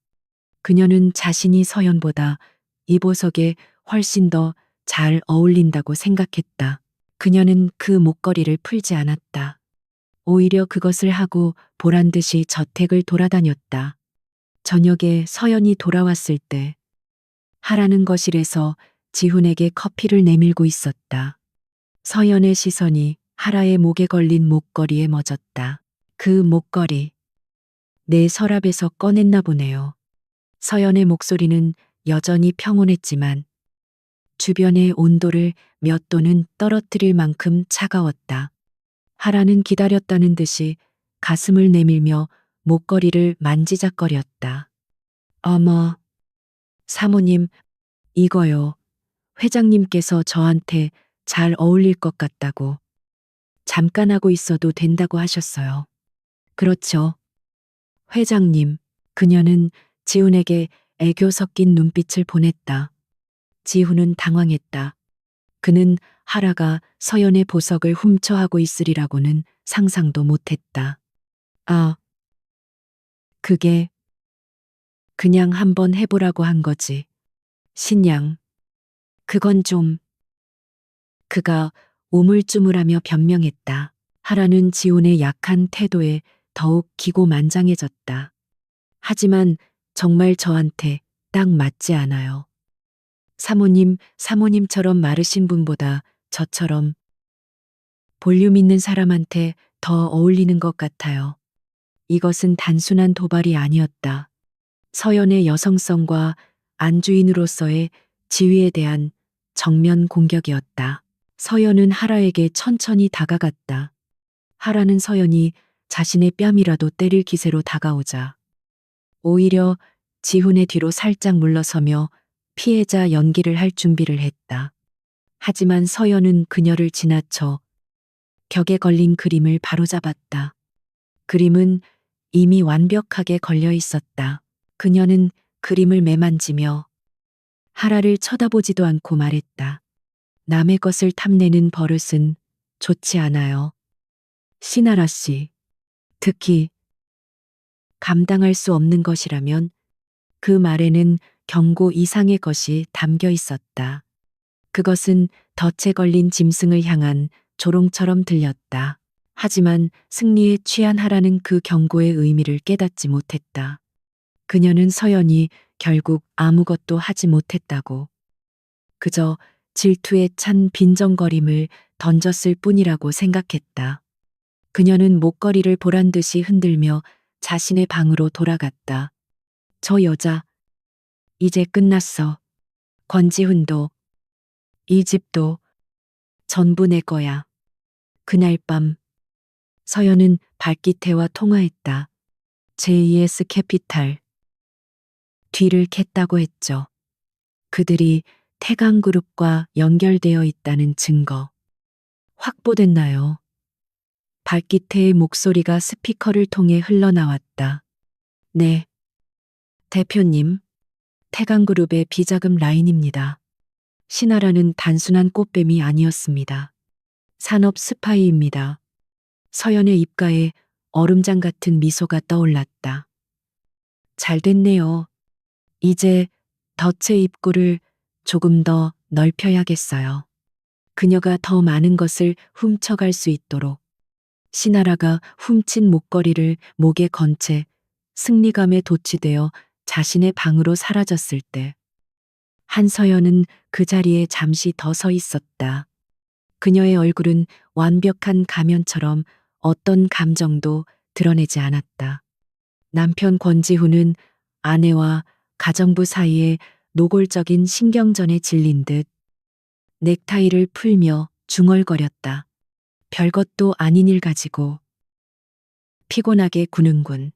A: 그녀는 자신이 서연보다 이 보석에 훨씬 더 잘 어울린다고 생각했다. 그녀는 그 목걸이를 풀지 않았다. 오히려 그것을 하고 보란 듯이 저택을 돌아다녔다. 저녁에 서연이 돌아왔을 때 하라는 거실에서 지훈에게 커피를 내밀고 있었다. 서연의 시선이 하라의 목에 걸린 목걸이에 멎었다. 그 목걸이, 내 서랍에서 꺼냈나 보네요. 서연의 목소리는 여전히 평온했지만 주변의 온도를 몇 도는 떨어뜨릴 만큼 차가웠다. 하라는 기다렸다는 듯이 가슴을 내밀며 목걸이를 만지작거렸다. 어머, 사모님, 이거요. 회장님께서 저한테 잘 어울릴 것 같다고. 잠깐 하고 있어도 된다고 하셨어요. 그렇죠. 회장님, 그녀는 지훈에게 애교 섞인 눈빛을 보냈다. 지훈은 당황했다. 그는 하라가 서연의 보석을 훔쳐하고 있으리라고는 상상도 못했다. 아, 그게 그냥 한번 해보라고 한 거지. 신양, 그건 좀. 그가 우물쭈물하며 변명했다. 하라는 지훈의 약한 태도에 더욱 기고만장해졌다. 하지만 정말 저한테 딱 맞지 않아요. 사모님처럼 마르신 분보다 저처럼 볼륨 있는 사람한테 더 어울리는 것 같아요. 이것은 단순한 도발이 아니었다. 서연의 여성성과 안주인으로서의 지위에 대한 정면 공격이었다. 서연은 하라에게 천천히 다가갔다. 하라는 서연이 자신의 뺨이라도 때릴 기세로 다가오자 오히려 지훈의 뒤로 살짝 물러서며 피해자 연기를 할 준비를 했다. 하지만 서연은 그녀를 지나쳐 격에 걸린 그림을 바로잡았다. 그림은 이미 완벽하게 걸려 있었다. 그녀는 그림을 매만지며 하라를 쳐다보지도 않고 말했다. 남의 것을 탐내는 버릇은 좋지 않아요. 신하라 씨, 특히 감당할 수 없는 것이라면 그 말에는 경고 이상의 것이 담겨 있었다. 그것은 덫에 걸린 짐승을 향한 조롱처럼 들렸다. 하지만 승리에 취한 하라는 그 경고의 의미를 깨닫지 못했다. 그녀는 서연이 결국 아무것도 하지 못했다고. 그저 질투에 찬 빈정거림을 던졌을 뿐이라고 생각했다. 그녀는 목걸이를 보란 듯이 흔들며 자신의 방으로 돌아갔다. 저 여자, 이제 끝났어. 권지훈도, 이 집도, 전부 내 거야. 그날 밤, 서연은 발기태와 통화했다. JS 캐피탈. 뒤를 캤다고 했죠. 그들이 태강그룹과 연결되어 있다는 증거. 확보됐나요? 발기태의 목소리가 스피커를 통해 흘러나왔다. 네. 대표님, 태강그룹의 비자금 라인입니다. 신하라는 단순한 꽃뱀이 아니었습니다. 산업 스파이입니다. 서연의 입가에 얼음장 같은 미소가 떠올랐다. 잘 됐네요. 이제 덫의 입구를 조금 더 넓혀야겠어요. 그녀가 더 많은 것을 훔쳐갈 수 있도록. 신하라가 훔친 목걸이를 목에 건 채 승리감에 도취되어 자신의 방으로 사라졌을 때 한서연은 그 자리에 잠시 더 서 있었다. 그녀의 얼굴은 완벽한 가면처럼 어떤 감정도 드러내지 않았다. 남편 권지훈은 아내와 가정부 사이에 노골적인 신경전에 질린 듯 넥타이를 풀며 중얼거렸다. 별것도 아닌 일 가지고 피곤하게 구는군.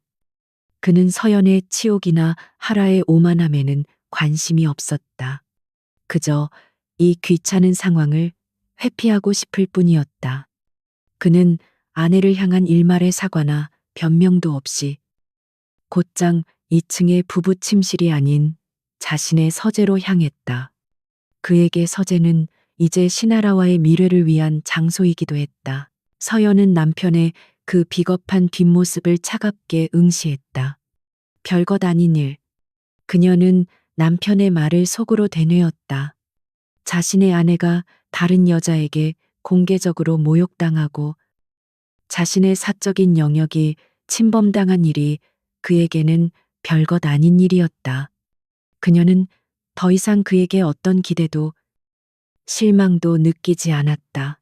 A: 그는 서연의 치욕이나 하라의 오만함에는 관심이 없었다. 그저 이 귀찮은 상황을 회피하고 싶을 뿐이었다. 그는 아내를 향한 일말의 사과나 변명도 없이 곧장 2층의 부부 침실이 아닌 자신의 서재로 향했다. 그에게 서재는 이제 신하라와의 미래를 위한 장소이기도 했다. 서연은 남편의 그 비겁한 뒷모습을 차갑게 응시했다. 별것 아닌 일. 그녀는 남편의 말을 속으로 되뇌었다. 자신의 아내가 다른 여자에게 공개적으로 모욕당하고 자신의 사적인 영역이 침범당한 일이 그에게는 별것 아닌 일이었다. 그녀는 더 이상 그에게 어떤 기대도 실망도 느끼지 않았다.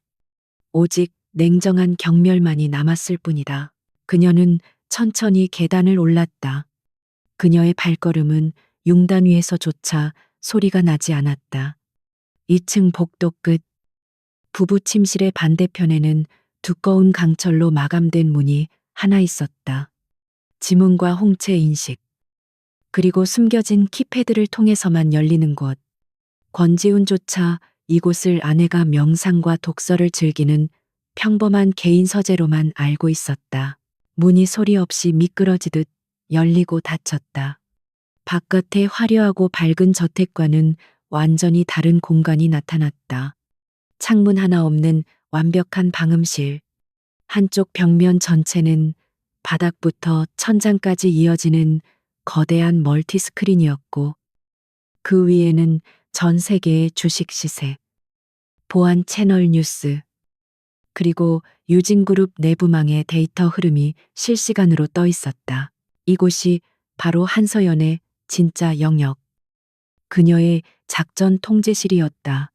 A: 오직 냉정한 경멸만이 남았을 뿐이다. 그녀는 천천히 계단을 올랐다. 그녀의 발걸음은 융단 위에서조차 소리가 나지 않았다. 2층 복도 끝 부부 침실의 반대편에는 두꺼운 강철로 마감된 문이 하나 있었다. 지문과 홍채 인식, 그리고 숨겨진 키패드를 통해서만 열리는 곳. 권지훈조차 이곳을 아내가 명상과 독서를 즐기는 평범한 개인 서재로만 알고 있었다. 문이 소리 없이 미끄러지듯 열리고 닫혔다. 바깥의 화려하고 밝은 저택과는 완전히 다른 공간이 나타났다. 창문 하나 없는 완벽한 방음실. 한쪽 벽면 전체는 바닥부터 천장까지 이어지는 거대한 멀티 스크린이었고 그 위에는 전 세계의 주식 시세, 보안 채널 뉴스, 그리고 유진그룹 내부망의 데이터 흐름이 실시간으로 떠 있었다. 이곳이 바로 한서연의 진짜 영역, 그녀의 작전 통제실이었다.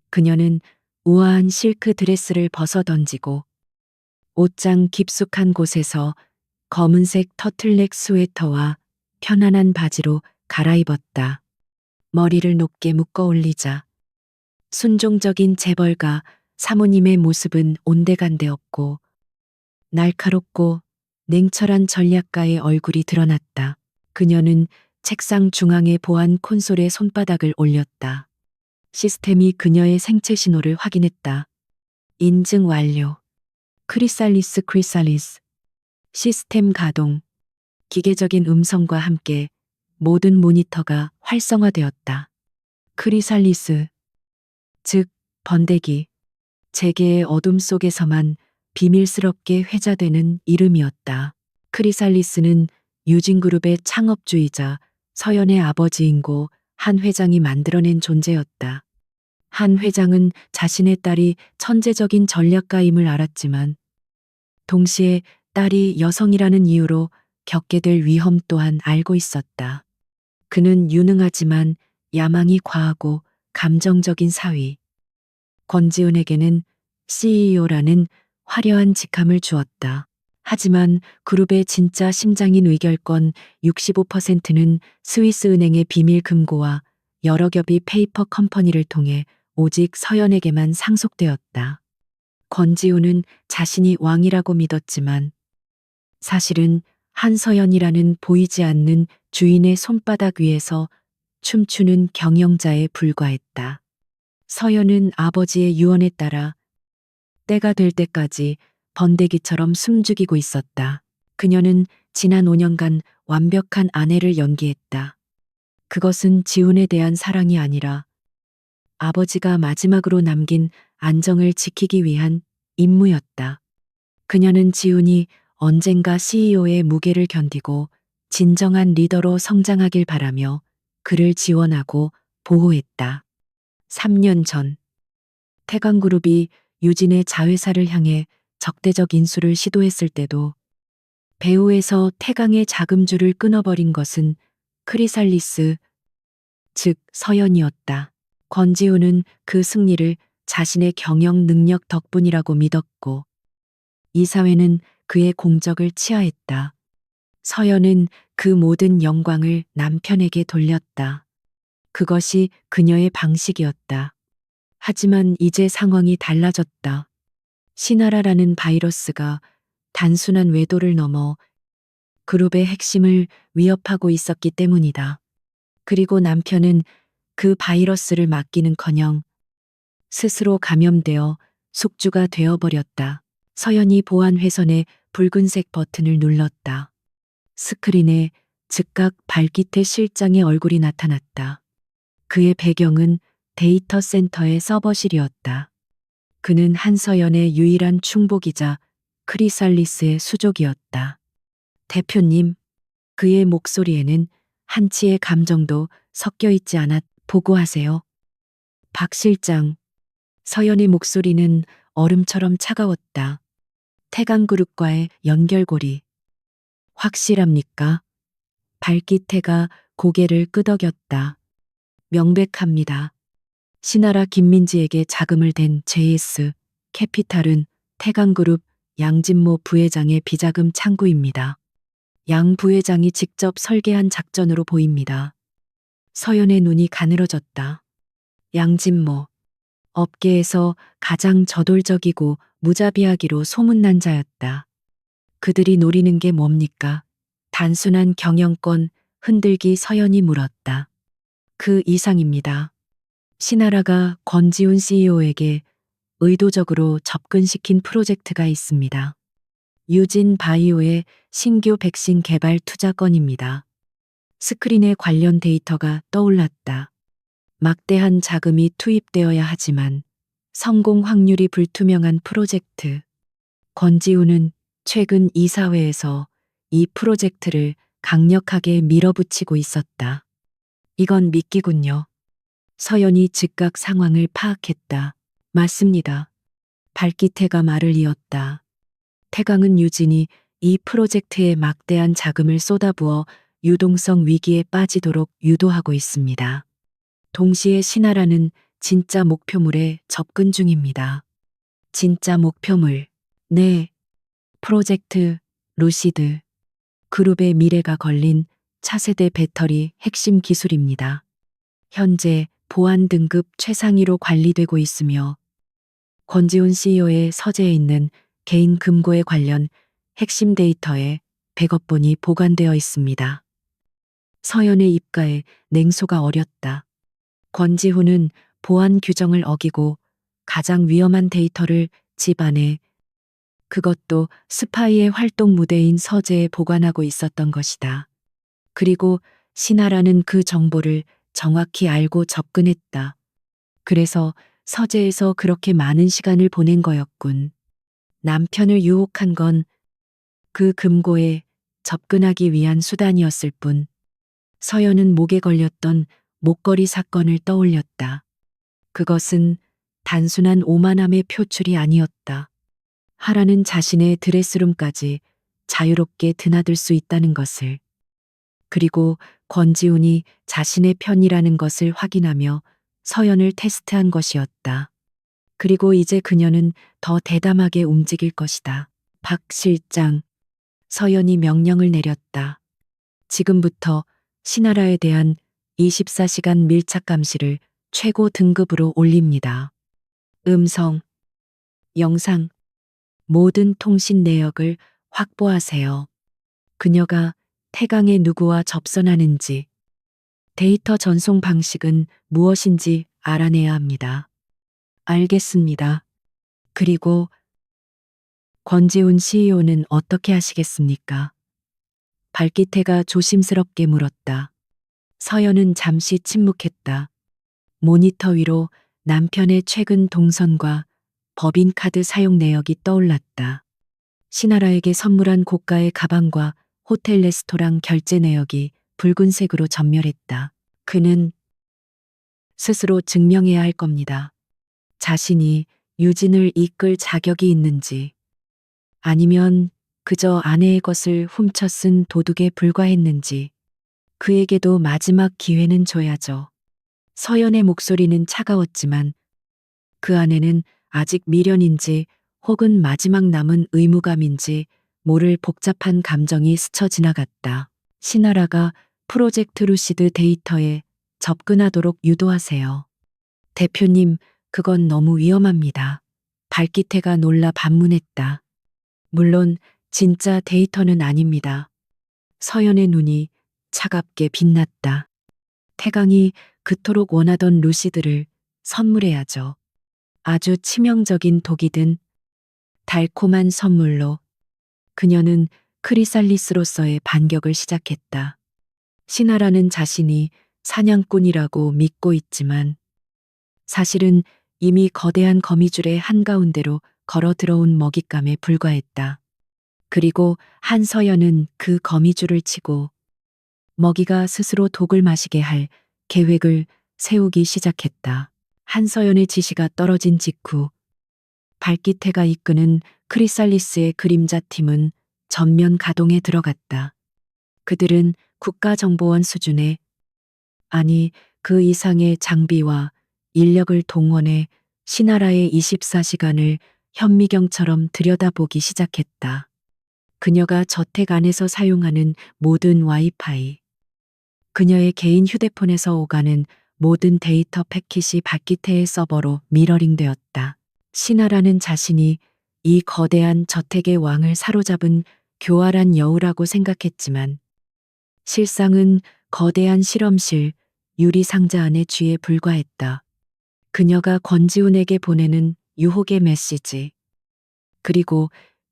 A: 그녀는 우아한 실크 드레스를 벗어던지고 옷장 깊숙한 곳에서 검은색 터틀넥 스웨터와 편안한 바지로 갈아입었다. 머리를 높게 묶어 올리자 순종적인 재벌가 사모님의 모습은 온데간데 없고 날카롭고 냉철한 전략가의 얼굴이 드러났다. 그녀는 책상 중앙의 보안 콘솔에 손바닥을 올렸다. 시스템이 그녀의 생체 신호를 확인했다. 인증 완료. 크리살리스. 시스템 가동. 기계적인 음성과 함께 모든 모니터가 활성화되었다. 크리살리스, 즉 번데기. 재계의 어둠 속에서만 비밀스럽게 회자되는 이름이었다. 크리살리스는 유진그룹의 창업주이자 서연의 아버지인고 한 회장이 만들어낸 존재였다. 한 회장은 자신의 딸이 천재적인 전략가임을 알았지만 동시에 딸이 여성이라는 이유로 겪게 될 위험 또한 알고 있었다. 그는 유능하지만 야망이 과하고 감정적인 사위. 권지훈에게는 CEO라는 화려한 직함을 주었다. 하지만 그룹의 진짜 심장인 의결권 65%는 스위스 은행의 비밀 금고와 여러 겹의 페이퍼 컴퍼니를 통해 오직 서연에게만 상속되었다. 권지훈은 자신이 왕이라고 믿었지만 사실은 한서연이라는 보이지 않는 주인의 손바닥 위에서 춤추는 경영자에 불과했다. 서연은 아버지의 유언에 따라 때가 될 때까지 번데기처럼 숨죽이고 있었다. 그녀는 지난 5년간 완벽한 아내를 연기했다. 그것은 지훈에 대한 사랑이 아니라 아버지가 마지막으로 남긴 안정을 지키기 위한 임무였다. 그녀는 지훈이 언젠가 CEO의 무게를 견디고 진정한 리더로 성장하길 바라며 그를 지원하고 보호했다. 3년 전, 태광그룹이 유진의 자회사를 향해 적대적 인수를 시도했을 때도 배후에서 태광의 자금줄을 끊어버린 것은 크리살리스, 즉 서연이었다. 권지훈은 그 승리를 자신의 경영 능력 덕분이라고 믿었고 이사회는 그의 공적을 치하했다. 서연은 그 모든 영광을 남편에게 돌렸다. 그것이 그녀의 방식이었다. 하지만 이제 상황이 달라졌다. 시나라라는 바이러스가 단순한 외도를 넘어 그룹의 핵심을 위협하고 있었기 때문이다. 그리고 남편은 그 바이러스를 막기는커녕 스스로 감염되어 숙주가 되어버렸다. 서연이 보안 회선의 붉은색 버튼을 눌렀다. 스크린에 즉각 발기태 실장의 얼굴이 나타났다. 그의 배경은 데이터 센터의 서버실이었다. 그는 한서연의 유일한 충복이자 크리살리스의 수족이었다. 대표님, 그의 목소리에는 한치의 감정도 섞여 있지 않았. 보고하세요. 박 실장. 서연의 목소리는 얼음처럼 차가웠다. 태강그룹과의 연결고리. 확실합니까? 발기태가 고개를 끄덕였다. 명백합니다. 신하라 김민지에게 자금을 댄 JS 캐피탈은 태강그룹 양진모 부회장의 비자금 창구입니다. 양 부회장이 직접 설계한 작전으로 보입니다. 서연의 눈이 가늘어졌다. 양진모. 업계에서 가장 저돌적이고 무자비하기로 소문난 자였다. 그들이 노리는 게 뭡니까? 단순한 경영권 흔들기. 서연이 물었다. 그 이상입니다. 신하라가 권지훈 CEO에게 의도적으로 접근시킨 프로젝트가 있습니다. 유진 바이오의 신규 백신 개발 투자 건입니다. 스크린에 관련 데이터가 떠올랐다. 막대한 자금이 투입되어야 하지만 성공 확률이 불투명한 프로젝트. 권지훈은 최근 이사회에서 이 프로젝트를 강력하게 밀어붙이고 있었다. 이건 미끼군요. 서연이 즉각 상황을 파악했다. 맞습니다. 발기태가 말을 이었다. 태강은 유진이 이 프로젝트에 막대한 자금을 쏟아부어 유동성 위기에 빠지도록 유도하고 있습니다. 동시에 신하라는 진짜 목표물에 접근 중입니다. 진짜 목표물. 네. 프로젝트 루시드. 그룹의 미래가 걸린 차세대 배터리 핵심 기술입니다. 현재 보안 등급 최상위로 관리되고 있으며 권지훈 CEO의 서재에 있는 개인 금고에 관련 핵심 데이터에 100억 번이 보관되어 있습니다. 서연의 입가에 냉소가 어렸다. 권지훈은 보안 규정을 어기고 가장 위험한 데이터를 집 안에, 그것도 스파이의 활동 무대인 서재에 보관하고 있었던 것이다. 그리고 신하라는 그 정보를 정확히 알고 접근했다. 그래서 서재에서 그렇게 많은 시간을 보낸 거였군. 남편을 유혹한 건 그 금고에 접근하기 위한 수단이었을 뿐. 서연은 목에 걸렸던 목걸이 사건을 떠올렸다. 그것은 단순한 오만함의 표출이 아니었다. 하라는 자신의 드레스룸까지 자유롭게 드나들 수 있다는 것을. 그리고 권지훈이 자신의 편이라는 것을 확인하며 서연을 테스트한 것이었다. 그리고 이제 그녀는 더 대담하게 움직일 것이다. 박 실장. 서연이 명령을 내렸다. 지금부터 신하라에 대한 24시간 밀착 감시를 최고 등급으로 올립니다. 음성, 영상, 모든 통신 내역을 확보하세요. 그녀가 태강의 누구와 접선하는지, 데이터 전송 방식은 무엇인지 알아내야 합니다. 알겠습니다. 그리고 권지훈 CEO는 어떻게 하시겠습니까? 발기태가 조심스럽게 물었다. 서연은 잠시 침묵했다. 모니터 위로 남편의 최근 동선과 법인카드 사용 내역이 떠올랐다. 신하라에게 선물한 고가의 가방과 호텔 레스토랑 결제 내역이 붉은색으로 전멸했다. 그는 스스로 증명해야 할 겁니다. 자신이 유진을 이끌 자격이 있는지, 아니면 그저 아내의 것을 훔쳐 쓴 도둑에 불과했는지. 그에게도 마지막 기회는 줘야죠. 서연의 목소리는 차가웠지만 그 안에는 아직 미련인지 혹은 마지막 남은 의무감인지 모를 복잡한 감정이 스쳐 지나갔다. 신하라가 프로젝트 루시드 데이터에 접근하도록 유도하세요. 대표님, 그건 너무 위험합니다. 발기태가 놀라 반문했다. 물론 진짜 데이터는 아닙니다. 서연의 눈이 차갑게 빛났다. 태강이 그토록 원하던 루시드를 선물해야죠. 아주 치명적인 독이 든 달콤한 선물로 그녀는 크리살리스로서의 반격을 시작했다. 신하라는 자신이 사냥꾼이라고 믿고 있지만 사실은 이미 거대한 거미줄의 한가운데로 걸어 들어온 먹잇감에 불과했다. 그리고 한서연은 그 거미줄을 치고 먹이가 스스로 독을 마시게 할 계획을 세우기 시작했다. 한서연의 지시가 떨어진 직후 발기태가 이끄는 크리살리스의 그림자 팀은 전면 가동에 들어갔다. 그들은 국가정보원 수준의, 아니 그 이상의 장비와 인력을 동원해 신하라의 24시간을 현미경처럼 들여다보기 시작했다. 그녀가 저택 안에서 사용하는 모든 와이파이, 그녀의 개인 휴대폰에서 오가는 모든 데이터 패킷이 박기태의 서버로 미러링되었다. 신하라는 자신이 이 거대한 저택의 왕을 사로잡은 교활한 여우라고 생각했지만 실상은 거대한 실험실 유리 상자 안의 쥐에 불과했다. 그녀가 권지훈에게 보내는 유혹의 메시지, 그리고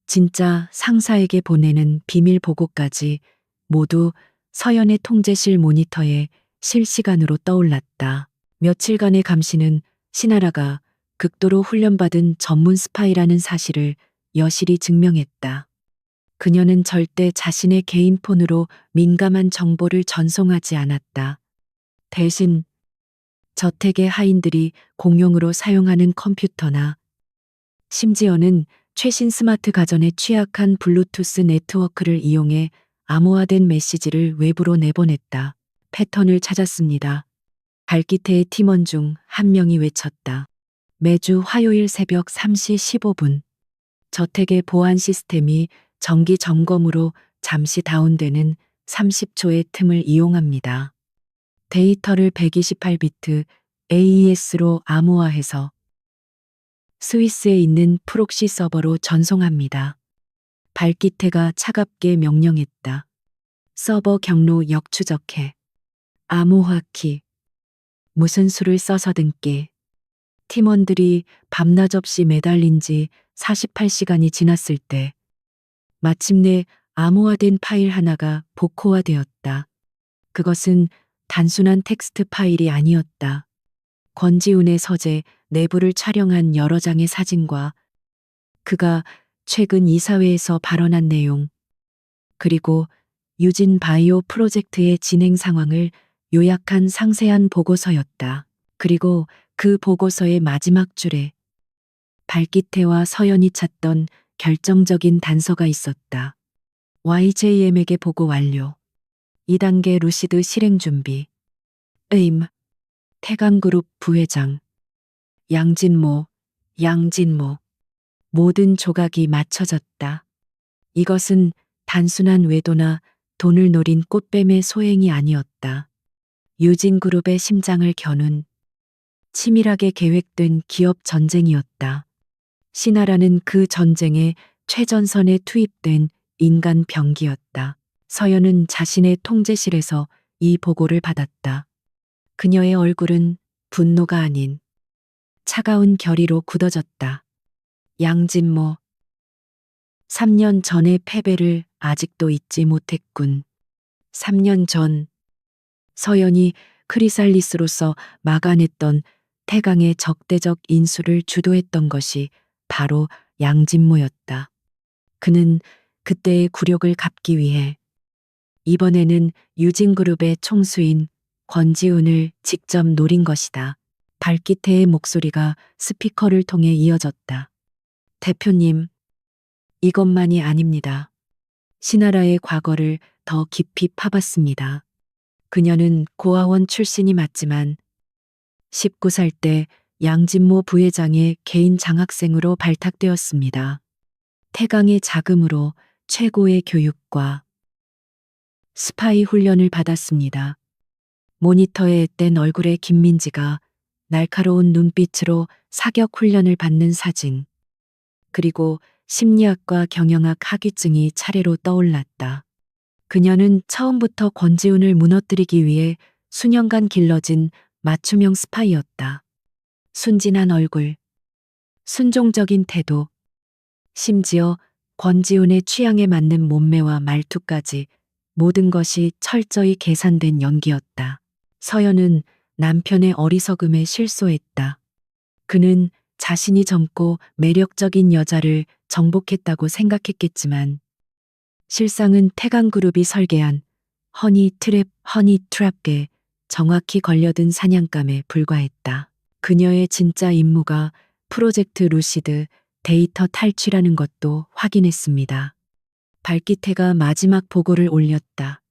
A: 진짜 상사에게 보내는 비밀 보고까지 모두 서연의 통제실 모니터에 실시간으로 떠올랐다. 며칠간의 감시는 신하라가 극도로 훈련받은 전문 스파이라는 사실을 여실히 증명했다. 그녀는 절대 자신의 개인 폰으로 민감한 정보를 전송하지 않았다. 대신 저택의 하인들이 공용으로 사용하는 컴퓨터나 심지어는 최신 스마트 가전에 취약한 블루투스 네트워크를 이용해 암호화된 메시지를 외부로 내보냈다. 패턴을 찾았습니다. 발기태의 팀원 중 한 명이 외쳤다. 매주 화요일 새벽 3시 15분. 저택의 보안 시스템이 정기 점검으로 잠시 다운되는 30초의 틈을 이용합니다. 데이터를 128비트 AES로 암호화해서 스위스에 있는 프록시 서버로 전송합니다. 발기태가 차갑게 명령했다. 서버 경로 역추적해. 암호화키. 무슨 수를 써서 등께. 팀원들이 밤낮 없이 매달린 지 48시간이 지났을 때 마침내 암호화된 파일 하나가 복호화되었다. 그것은 단순한 텍스트 파일이 아니었다. 권지훈의 서재 내부를 촬영한 여러 장의 사진과 그가 최근 이사회에서 발언한 내용, 그리고 유진 바이오 프로젝트의 진행 상황을 요약한 상세한 보고서였다. 그리고 그 보고서의 마지막 줄에 발기태와 서연이 찾던 결정적인 단서가 있었다. YJM에게 보고 완료. 2단계 루시드 실행 준비. 에임. 태강그룹 부회장. 양진모. 모든 조각이 맞춰졌다. 이것은 단순한 외도나 돈을 노린 꽃뱀의 소행이 아니었다. 유진그룹의 심장을 겨눈 치밀하게 계획된 기업 전쟁이었다. 신하라는 그 전쟁의 최전선에 투입된 인간 병기였다. 서연은 자신의 통제실에서 이 보고를 받았다. 그녀의 얼굴은 분노가 아닌 차가운 결의로 굳어졌다. 양진모. 3년 전의 패배를 아직도 잊지 못했군. 3년 전 서연이 크리살리스로서 막아냈던 태강의 적대적 인수를 주도했던 것이 바로 양진모였다. 그는 그때의 굴욕을 갚기 위해 이번에는 유진그룹의 총수인 권지훈을 직접 노린 것이다. 발기태의 목소리가 스피커를 통해 이어졌다. 대표님, 이것만이 아닙니다. 신하라의 과거를 더 깊이 파봤습니다. 그녀는 고아원 출신이 맞지만 19살 때 양진모 부회장의 개인 장학생으로 발탁되었습니다. 태강의 자금으로 최고의 교육과 스파이 훈련을 받았습니다. 모니터에 엀 얼굴의 김민지가 날카로운 눈빛으로 사격 훈련을 받는 사진, 그리고 심리학과 경영학 학위증이 차례로 떠올랐다. 그녀는 처음부터 권지훈을 무너뜨리기 위해 수년간 길러진 맞춤형 스파이였다. 순진한 얼굴, 순종적인 태도, 심지어 권지훈의 취향에 맞는 몸매와 말투까지 모든 것이 철저히 계산된 연기였다. 서연은 남편의 어리석음에 실소했다. 그는 자신이 젊고 매력적인 여자를 정복했다고 생각했겠지만 실상은 태강그룹이 설계한 허니 트랩에 정확히 걸려든 사냥감에 불과했다. 그녀의 진짜 임무가 프로젝트 루시드 데이터 탈취라는 것도 확인했습니다. 발기태가 마지막 보고를 올렸다.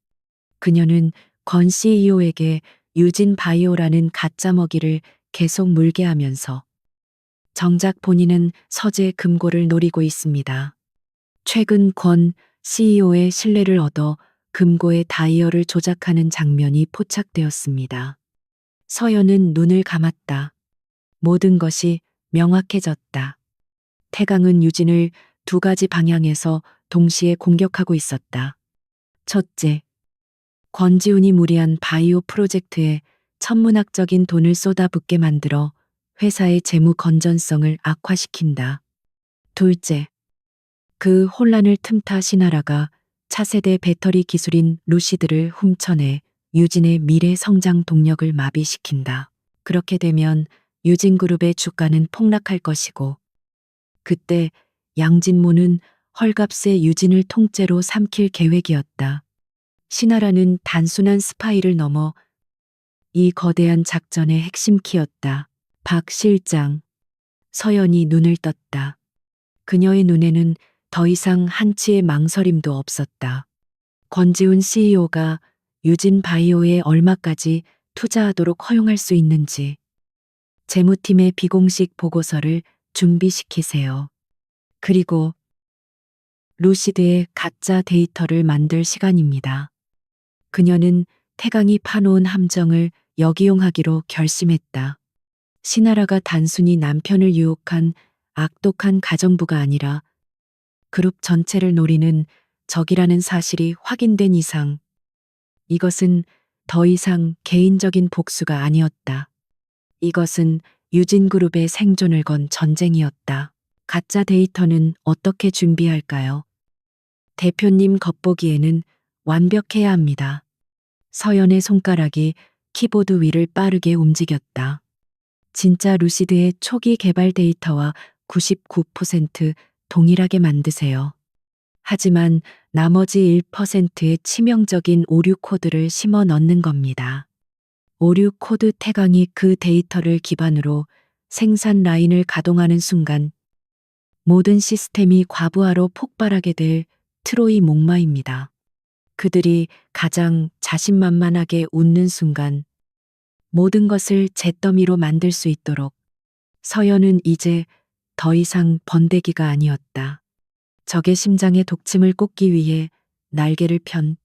A: 그녀는 권 CEO에게 유진 바이오라는 가짜 먹이를 계속 물게 하면서 정작 본인은 서재 금고를 노리고 있습니다. 최근 권 CEO의 신뢰를 얻어 금고의 다이얼을 조작하는 장면이 포착되었습니다. 서연은 눈을 감았다. 모든 것이 명확해졌다. 태강은 유진을 두 가지 방향에서 동시에 공격하고 있었다. 첫째, 권지훈이 무리한 바이오 프로젝트에 천문학적인 돈을 쏟아붓게 만들어 회사의 재무 건전성을 악화시킨다. 둘째, 그 혼란을 틈타 신하라가 차세대 배터리 기술인 루시드를 훔쳐내 유진의 미래 성장 동력을 마비시킨다. 그렇게 되면 유진그룹의 주가는 폭락할 것이고 그때 양진모는 헐값에 유진을 통째로 삼킬 계획이었다. 신하라는 단순한 스파이를 넘어 이 거대한 작전의 핵심 키였다. 박 실장. 서연이 눈을 떴다. 그녀의 눈에는 더 이상 한치의 망설임도 없었다. 권지훈 CEO가 유진 바이오에 얼마까지 투자하도록 허용할 수 있는지 재무팀의 비공식 보고서를 준비시키세요. 그리고 루시드의 가짜 데이터를 만들 시간입니다. 그녀는 태강이 파놓은 함정을 역이용하기로 결심했다. 신하라가 단순히 남편을 유혹한 악독한 가정부가 아니라 그룹 전체를 노리는 적이라는 사실이 확인된 이상 이것은 더 이상 개인적인 복수가 아니었다. 이것은 유진그룹의 생존을 건 전쟁이었다. 가짜 데이터는 어떻게 준비할까요? 대표님 겉보기에는 완벽해야 합니다. 서연의 손가락이 키보드 위를 빠르게 움직였다. 진짜 루시드의 초기 개발 데이터와 99% 동일하게 만드세요. 하지만 나머지 1%의 치명적인 오류 코드를 심어 넣는 겁니다. 오류 코드 태강이 그 데이터를 기반으로 생산 라인을 가동하는 순간 모든 시스템이 과부하로 폭발하게 될 트로이 목마입니다. 그들이 가장 자신만만하게 웃는 순간 모든 것을 잿더미로 만들 수 있도록 서연은 이제 더 이상 번데기가 아니었다. 적의 심장에 독침을 꽂기 위해 날개를 편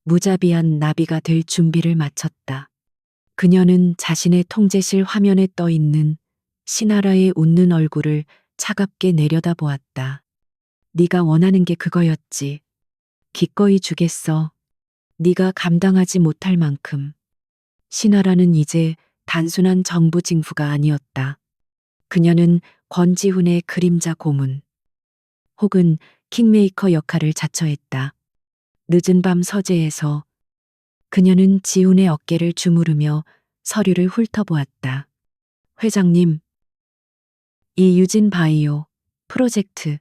A: 무자비한 나비가 될 준비를 마쳤다. 그녀는 자신의 통제실 화면에 떠 있는 신하라의 웃는 얼굴을 차갑게 내려다보았다. 네가 원하는 게 그거였지. 기꺼이 주겠어. 네가 감당하지 못할 만큼. 신하라는 이제 단순한 정부 징후가 아니었다. 그녀는 권지훈의 그림자 고문 혹은 킹메이커 역할을 자처했다. 늦은 밤 서재에서 그녀는 지훈의 어깨를 주무르며 서류를 훑어보았다. 회장님, 이 유진 바이오 프로젝트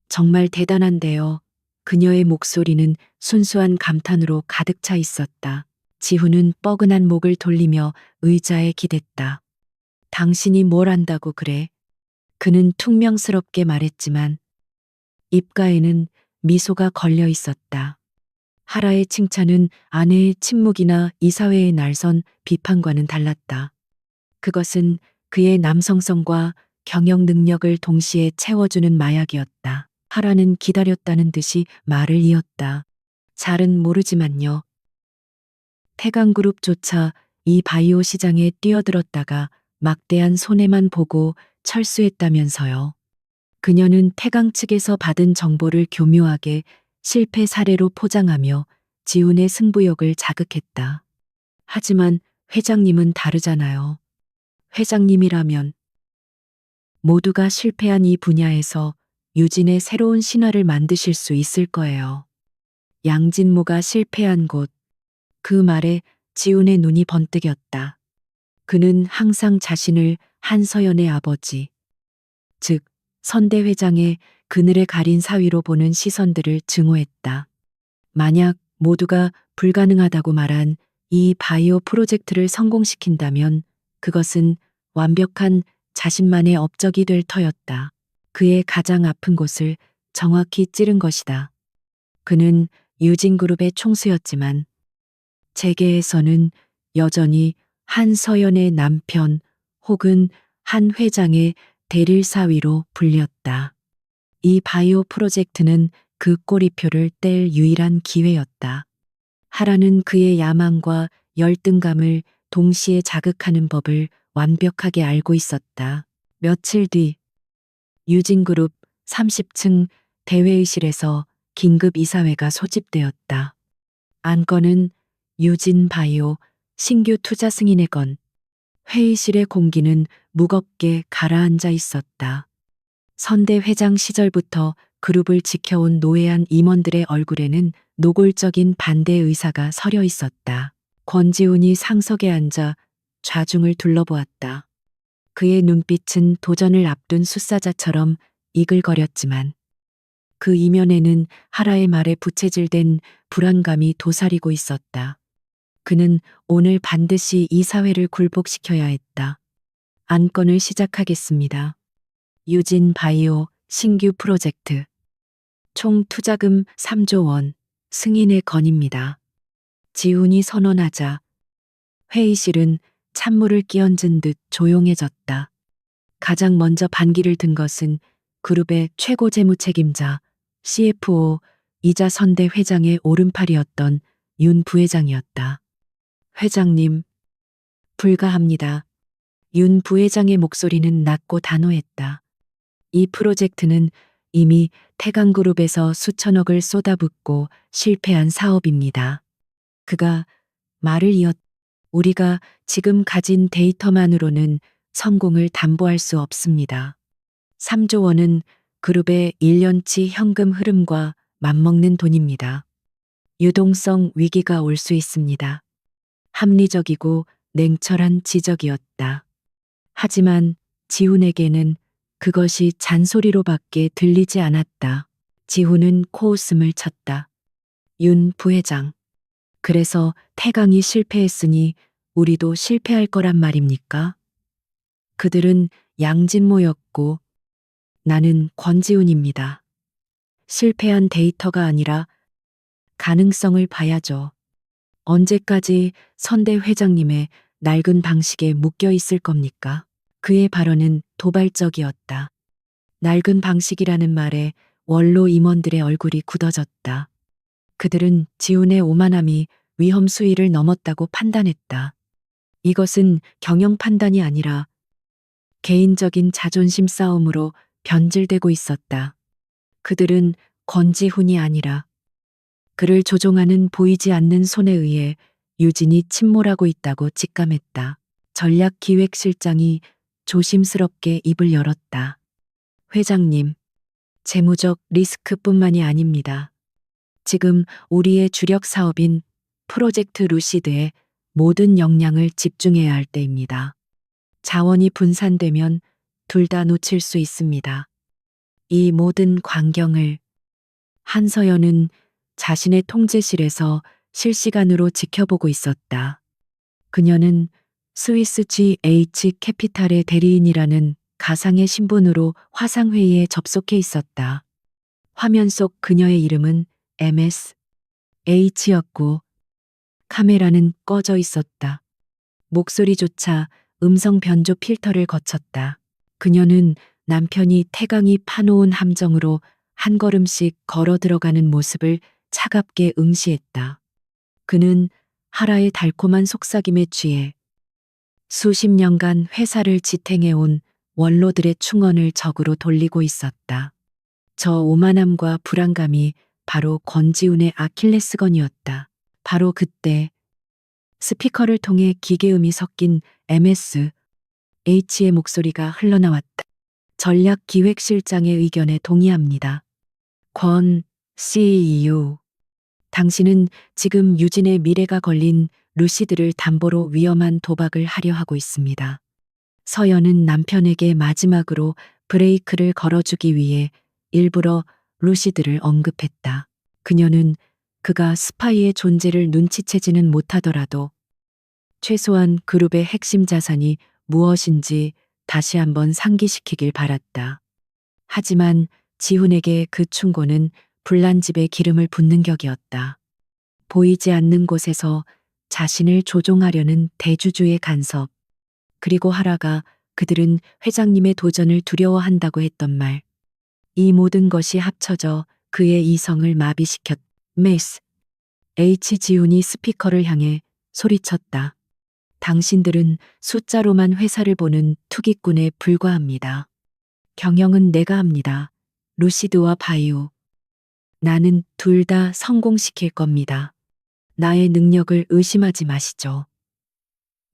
A: 정말 대단한데요. 그녀의 목소리는 순수한 감탄으로 가득 차 있었다. 지훈은 뻐근한 목을 돌리며 의자에 기댔다. 당신이 뭘 안다고 그래? 그는 퉁명스럽게 말했지만 입가에는 미소가 걸려 있었다. 하라의 칭찬은 아내의 침묵이나 이사회의 날선 비판과는 달랐다. 그것은 그의 남성성과 경영 능력을 동시에 채워주는 마약이었다. 하라는 기다렸다는 듯이 말을 이었다. 잘은 모르지만요. 태강그룹조차 이 바이오 시장에 뛰어들었다가 막대한 손해만 보고 철수했다면서요. 그녀는 태강 측에서 받은 정보를 교묘하게 실패 사례로 포장하며 지훈의 승부욕을 자극했다. 하지만 회장님은 다르잖아요. 회장님이라면 모두가 실패한 이 분야에서 유진의 새로운 신화를 만드실 수 있을 거예요. 양진모가 실패한 곳. 그 말에 지훈의 눈이 번뜩였다. 그는 항상 자신을 한서연의 아버지, 즉 선대 회장의 그늘에 가린 사위로 보는 시선들을 증오했다. 만약 모두가 불가능하다고 말한 이 바이오 프로젝트를 성공시킨다면 그것은 완벽한 자신만의 업적이 될 터였다. 그의 가장 아픈 곳을 정확히 찌른 것이다. 그는 유진그룹의 총수였지만 재계에서는 여전히 한서연의 남편 혹은 한 회장의 대릴 사위로 불렸다. 이 바이오 프로젝트는 그 꼬리표를 뗄 유일한 기회였다. 하라는 그의 야망과 열등감을 동시에 자극하는 법을 완벽하게 알고 있었다. 며칠 뒤 유진그룹 30층 대회의실에서 긴급 이사회가 소집되었다. 안건은 유진바이오 신규 투자 승인의 건. 회의실의 공기는 무겁게 가라앉아 있었다. 선대 회장 시절부터 그룹을 지켜온 노예한 임원들의 얼굴에는 노골적인 반대 의사가 서려 있었다. 권지훈이 상석에 앉아 좌중을 둘러보았다. 그의 눈빛은 도전을 앞둔 숫사자처럼 이글거렸지만 그 이면에는 하라의 말에 부채질된 불안감이 도사리고 있었다. 그는 오늘 반드시 이 사회를 굴복시켜야 했다. 안건을 시작하겠습니다. 유진 바이오 신규 프로젝트. 총 투자금 3조 원, 승인의 건입니다. 지훈이 선언하자 회의실은 찬물을 끼얹은 듯 조용해졌다. 가장 먼저 반기를 든 것은 그룹의 최고 재무 책임자, CFO, 이자 선대 회장의 오른팔이었던 윤 부회장이었다. 회장님, 불가합니다. 윤 부회장의 목소리는 낮고 단호했다. 이 프로젝트는 이미 태강그룹에서 수천억을 쏟아붓고 실패한 사업입니다. 그가 말을 이었다. 우리가 지금 가진 데이터만으로는 성공을 담보할 수 없습니다. 3조 원은 그룹의 1년치 현금 흐름과 맞먹는 돈입니다. 유동성 위기가 올 수 있습니다. 합리적이고 냉철한 지적이었다. 하지만 지훈에게는 그것이 잔소리로밖에 들리지 않았다. 지훈은 코웃음을 쳤다. 윤 부회장. 그래서 태강이 실패했으니 우리도 실패할 거란 말입니까? 그들은 양진모였고 나는 권지훈입니다. 실패한 데이터가 아니라 가능성을 봐야죠. 언제까지 선대 회장님의 낡은 방식에 묶여 있을 겁니까? 그의 발언은 도발적이었다. 낡은 방식이라는 말에 원로 임원들의 얼굴이 굳어졌다. 그들은 지훈의 오만함이 위험 수위를 넘었다고 판단했다. 이것은 경영 판단이 아니라 개인적인 자존심 싸움으로 변질되고 있었다. 그들은 권지훈이 아니라 그를 조종하는 보이지 않는 손에 의해 유진이 침몰하고 있다고 직감했다. 전략기획실장이 조심스럽게 입을 열었다. 회장님, 재무적 리스크뿐만이 아닙니다. 지금 우리의 주력 사업인 프로젝트 루시드에 모든 역량을 집중해야 할 때입니다. 자원이 분산되면 둘 다 놓칠 수 있습니다. 이 모든 광경을 한서연은 자신의 통제실에서 실시간으로 지켜보고 있었다. 그녀는 스위스 GH 캐피탈의 대리인이라는 가상의 신분으로 화상회의에 접속해 있었다. 화면 속 그녀의 이름은 MSH였고 카메라는 꺼져 있었다. 목소리조차 음성 변조 필터를 거쳤다. 그녀는 남편이 태강이 파놓은 함정으로 한 걸음씩 걸어 들어가는 모습을 차갑게 응시했다. 그는 하라의 달콤한 속삭임에 취해 수십 년간 회사를 지탱해온 원로들의 충언을 적으로 돌리고 있었다. 저 오만함과 불안감이 바로 권지훈의 아킬레스건이었다. 바로 그때 스피커를 통해 기계음이 섞인 MSH의 목소리가 흘러나왔다. 전략기획실장의 의견에 동의합니다. 권 CEO. 당신은 지금 유진의 미래가 걸린 루시드를 담보로 위험한 도박을 하려 하고 있습니다. 서연은 남편에게 마지막으로 브레이크를 걸어주기 위해 일부러 루시드를 언급했다. 그녀는 그가 스파이의 존재를 눈치채지는 못하더라도 최소한 그룹의 핵심 자산이 무엇인지 다시 한번 상기시키길 바랐다. 하지만 지훈에게 그 충고는 불난 집에 기름을 붓는 격이었다. 보이지 않는 곳에서 자신을 조종하려는 대주주의 간섭, 그리고 하라가 그들은 회장님의 도전을 두려워한다고 했던 말. 이 모든 것이 합쳐져 그의 이성을 마비시켰. 미스 H. 지훈이 스피커를 향해 소리쳤다. 당신들은 숫자로만 회사를 보는 투기꾼에 불과합니다. 경영은 내가 합니다. 루시드와 바이오. 나는 둘 다 성공시킬 겁니다. 나의 능력을 의심하지 마시죠.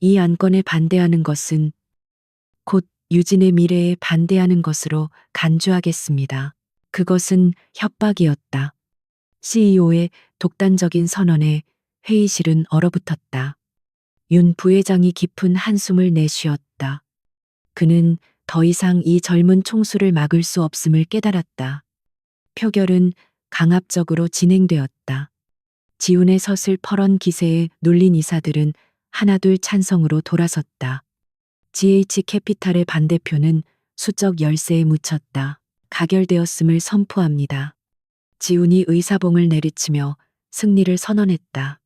A: 이 안건에 반대하는 것은 곧 유진의 미래에 반대하는 것으로 간주하겠습니다. 그것은 협박이었다. CEO의 독단적인 선언에 회의실은 얼어붙었다. 윤 부회장이 깊은 한숨을 내쉬었다. 그는 더 이상 이 젊은 총수를 막을 수 없음을 깨달았다. 표결은 강압적으로 진행되었다. 지훈의 서슬 퍼런 기세에 눌린 이사들은 하나둘 찬성으로 돌아섰다. GH 캐피탈의 반대표는 수적 열세에 묻혔다. 가결되었음을 선포합니다. 지훈이 의사봉을 내리치며 승리를 선언했다.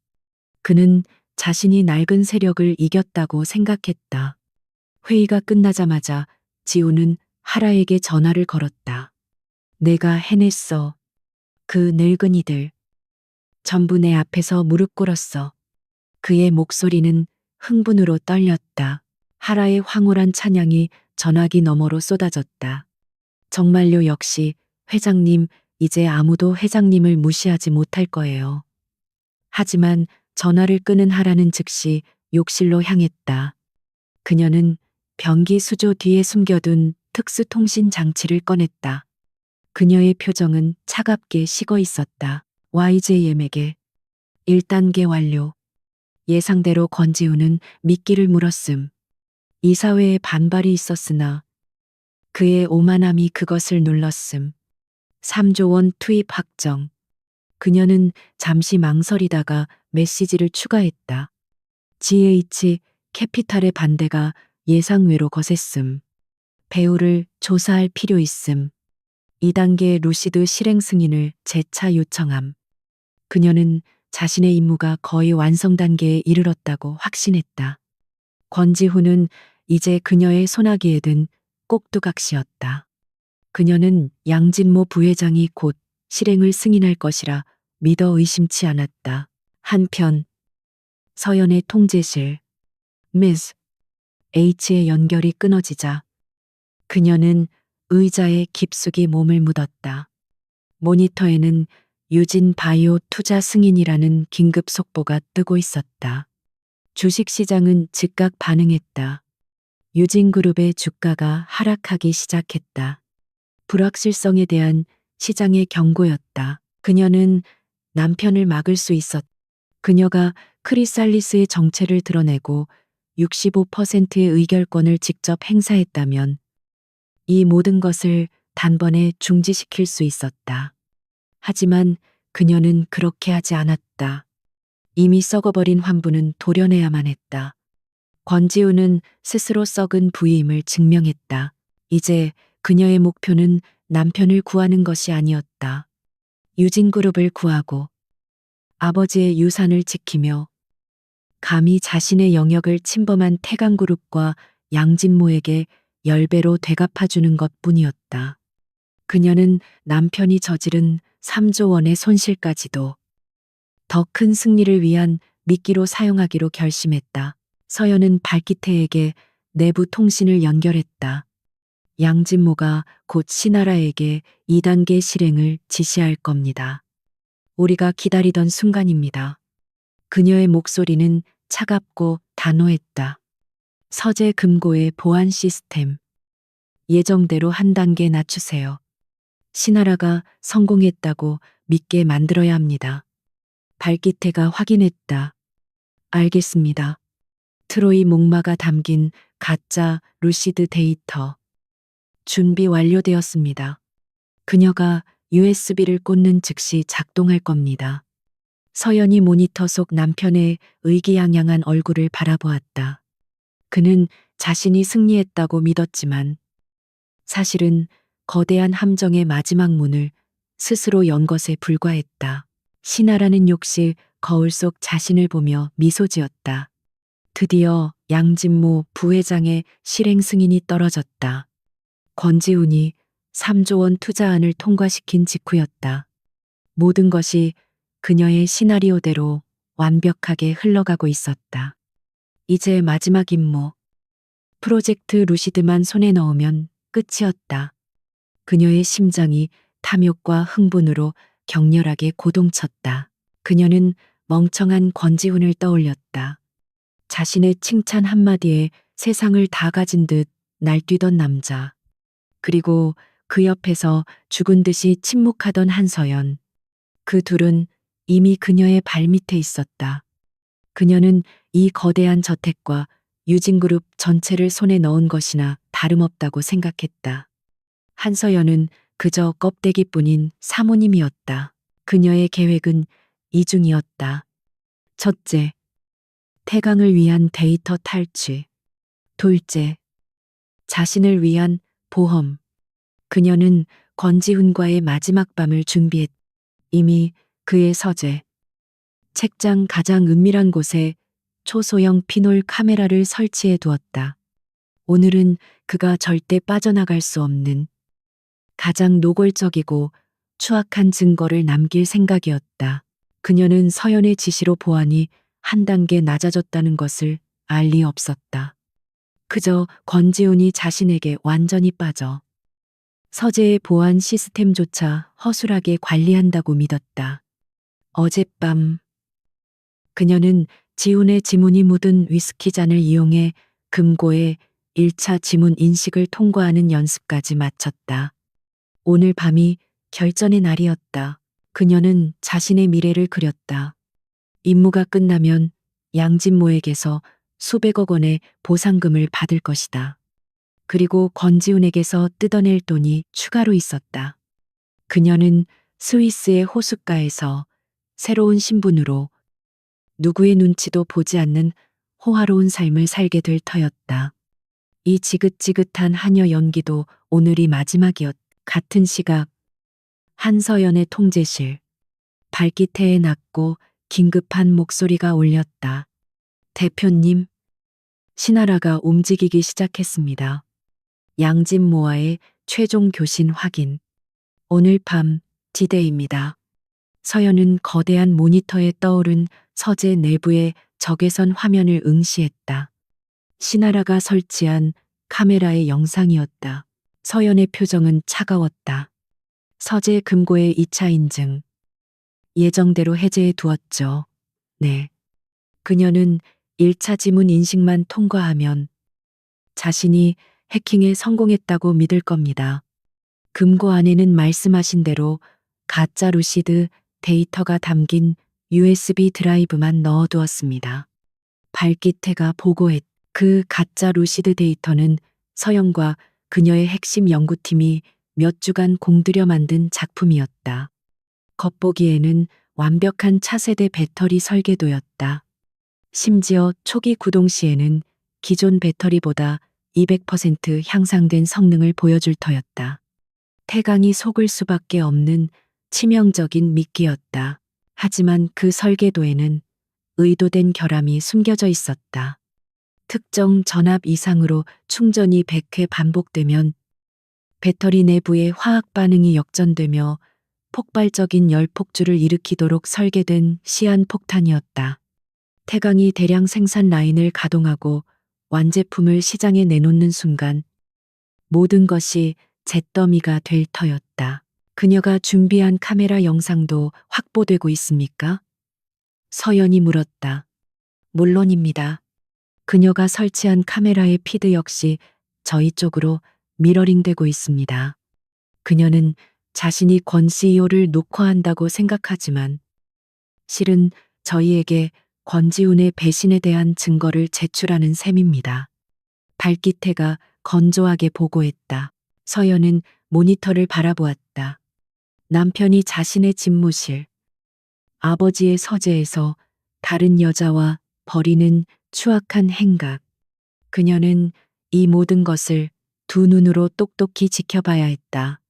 A: 그는 자신이 낡은 세력을 이겼다고 생각했다. 회의가 끝나자마자 지훈은 하라에게 전화를 걸었다. 내가 해냈어. 그 늙은이들. 전부 내 앞에서 무릎 꿇었어. 그의 목소리는 흥분으로 떨렸다. 하라의 황홀한 찬양이 전화기 너머로 쏟아졌다. 정말요, 역시 회장님, 이제 아무도 회장님을 무시하지 못할 거예요. 하지만 전화를 끄는 하라는 즉시 욕실로 향했다. 그녀는 변기 수조 뒤에 숨겨둔 특수통신 장치를 꺼냈다. 그녀의 표정은 차갑게 식어 있었다. YJM에게 1단계 완료. 예상대로 권지훈은 미끼를 물었음. 이사회에 반발이 있었으나 그의 오만함이 그것을 눌렀음. 3조 원 투입 확정. 그녀는 잠시 망설이다가 메시지를 추가했다. GH 캐피탈의 반대가 예상외로 거셌음. 배우를 조사할 필요 있음. 2단계 루시드 실행 승인을 재차 요청함. 그녀는 자신의 임무가 거의 완성 단계에 이르렀다고 확신했다. 권지훈은 이제 그녀의 소나기에 든 꼭두각시였다. 그녀는 양진모 부회장이 곧 실행을 승인할 것이라 믿어 의심치 않았다. 한편 서연의 통제실 미스 H의 연결이 끊어지자 그녀는 의자에 깊숙이 몸을 묻었다. 모니터에는 유진 바이오 투자 승인이라는 긴급 속보가 뜨고 있었다. 주식시장은 즉각 반응했다. 유진그룹의 주가가 하락하기 시작했다. 불확실성에 대한 시장의 경고였다. 그녀는 남편을 막을 수 있었다. 그녀가 크리살리스의 정체를 드러내고 65%의 의결권을 직접 행사했다면 이 모든 것을 단번에 중지시킬 수 있었다. 하지만 그녀는 그렇게 하지 않았다. 이미 썩어버린 환부는 도려내야만 했다. 권지훈은 스스로 썩은 부임을 증명했다. 이제 그녀의 목표는 남편을 구하는 것이 아니었다. 유진그룹을 구하고 아버지의 유산을 지키며 감히 자신의 영역을 침범한 태강그룹과 양진모에게 10배로 되갚아주는 것뿐이었다. 그녀는 남편이 저지른 3조 원의 손실까지도 더 큰 승리를 위한 미끼로 사용하기로 결심했다. 서연은 발기태에게 내부 통신을 연결했다. 양진모가 곧 신하라에게 2단계 실행을 지시할 겁니다. 우리가 기다리던 순간입니다. 그녀의 목소리는 차갑고 단호했다. 서재 금고의 보안 시스템. 예정대로 한 단계 낮추세요. 신하라가 성공했다고 믿게 만들어야 합니다. 발기태가 확인했다. 알겠습니다. 트로이 목마가 담긴 가짜 루시드 데이터. 준비 완료되었습니다. 그녀가 USB를 꽂는 즉시 작동할 겁니다. 서연이 모니터 속 남편의 의기양양한 얼굴을 바라보았다. 그는 자신이 승리했다고 믿었지만 사실은 거대한 함정의 마지막 문을 스스로 연 것에 불과했다. 신하라는 욕실 거울 속 자신을 보며 미소 지었다. 드디어 양진모 부회장의 실행 승인이 떨어졌다. 권지훈이 3조 원 투자안을 통과시킨 직후였다. 모든 것이 그녀의 시나리오대로 완벽하게 흘러가고 있었다. 이제 마지막 임무. 프로젝트 루시드만 손에 넣으면 끝이었다. 그녀의 심장이 탐욕과 흥분으로 격렬하게 고동쳤다. 그녀는 멍청한 권지훈을 떠올렸다. 자신의 칭찬 한마디에 세상을 다 가진 듯 날뛰던 남자. 그리고 그 옆에서 죽은 듯이 침묵하던 한서연. 그 둘은 이미 그녀의 발밑에 있었다. 그녀는 이 거대한 저택과 유진그룹 전체를 손에 넣은 것이나 다름없다고 생각했다. 한서연은 그저 껍데기뿐인 사모님이었다. 그녀의 계획은 이중이었다. 첫째, 태강을 위한 데이터 탈취. 둘째, 자신을 위한 보험. 그녀는 권지훈과의 마지막 밤을 준비했다. 이미 그의 서재, 책장 가장 은밀한 곳에 초소형 피놀 카메라를 설치해 두었다. 오늘은 그가 절대 빠져나갈 수 없는 가장 노골적이고 추악한 증거를 남길 생각이었다. 그녀는 서연의 지시로 보안이 한 단계 낮아졌다는 것을 알 리 없었다. 그저 권지훈이 자신에게 완전히 빠져 서재의 보안 시스템조차 허술하게 관리한다고 믿었다. 어젯밤 그녀는 지훈의 지문이 묻은 위스키 잔을 이용해 금고의 1차 지문 인식을 통과하는 연습까지 마쳤다. 오늘 밤이 결전의 날이었다. 그녀는 자신의 미래를 그렸다. 임무가 끝나면 양진모에게서 수백억 원의 보상금을 받을 것이다. 그리고 권지훈에게서 뜯어낼 돈이 추가로 있었다. 그녀는 스위스의 호숫가에서 새로운 신분으로 누구의 눈치도 보지 않는 호화로운 삶을 살게 될 터였다. 이 지긋지긋한 하녀 연기도 오늘이 마지막이었다. 같은 시각 한서연의 통제실. 발기태의 낮고 긴급한 목소리가 울렸다. 대표님, 신하라가 움직이기 시작했습니다. 양진모와의 최종 교신 확인. 오늘 밤 디데이입니다. 서연은 거대한 모니터에 떠오른 서재 내부의 적외선 화면을 응시했다. 신하라가 설치한 카메라의 영상이었다. 서연의 표정은 차가웠다. 서재 금고의 2차 인증. 예정대로 해제해 두었죠. 네. 그녀는 1차 지문 인식만 통과하면 자신이 해킹에 성공했다고 믿을 겁니다. 금고 안에는 말씀하신 대로 가짜 루시드 데이터가 담긴 USB 드라이브만 넣어두었습니다. 발기태가 보고했. 그 가짜 루시드 데이터는 서영과 그녀의 핵심 연구팀이 몇 주간 공들여 만든 작품이었다. 겉보기에는 완벽한 차세대 배터리 설계도였다. 심지어 초기 구동 시에는 기존 배터리보다 200% 향상된 성능을 보여줄 터였다. 태강이 속을 수밖에 없는 치명적인 미끼였다. 하지만 그 설계도에는 의도된 결함이 숨겨져 있었다. 특정 전압 이상으로 충전이 100회 반복되면 배터리 내부의 화학 반응이 역전되며 폭발적인 열폭주를 일으키도록 설계된 시한폭탄이었다. 태강이 대량 생산 라인을 가동하고 완제품을 시장에 내놓는 순간 모든 것이 잿더미가 될 터였다. 그녀가 준비한 카메라 영상도 확보되고 있습니까? 서연이 물었다. 물론입니다. 그녀가 설치한 카메라의 피드 역시 저희 쪽으로 미러링되고 있습니다. 그녀는 자신이 권 CEO를 녹화한다고 생각하지만 실은 저희에게 권지훈의 배신에 대한 증거를 제출하는 셈입니다. 발기태가 건조하게 보고했다. 서연은 모니터를 바라보았다. 남편이 자신의 집무실, 아버지의 서재에서 다른 여자와 벌이는 추악한 행각. 그녀는 이 모든 것을 두 눈으로 똑똑히 지켜봐야 했다.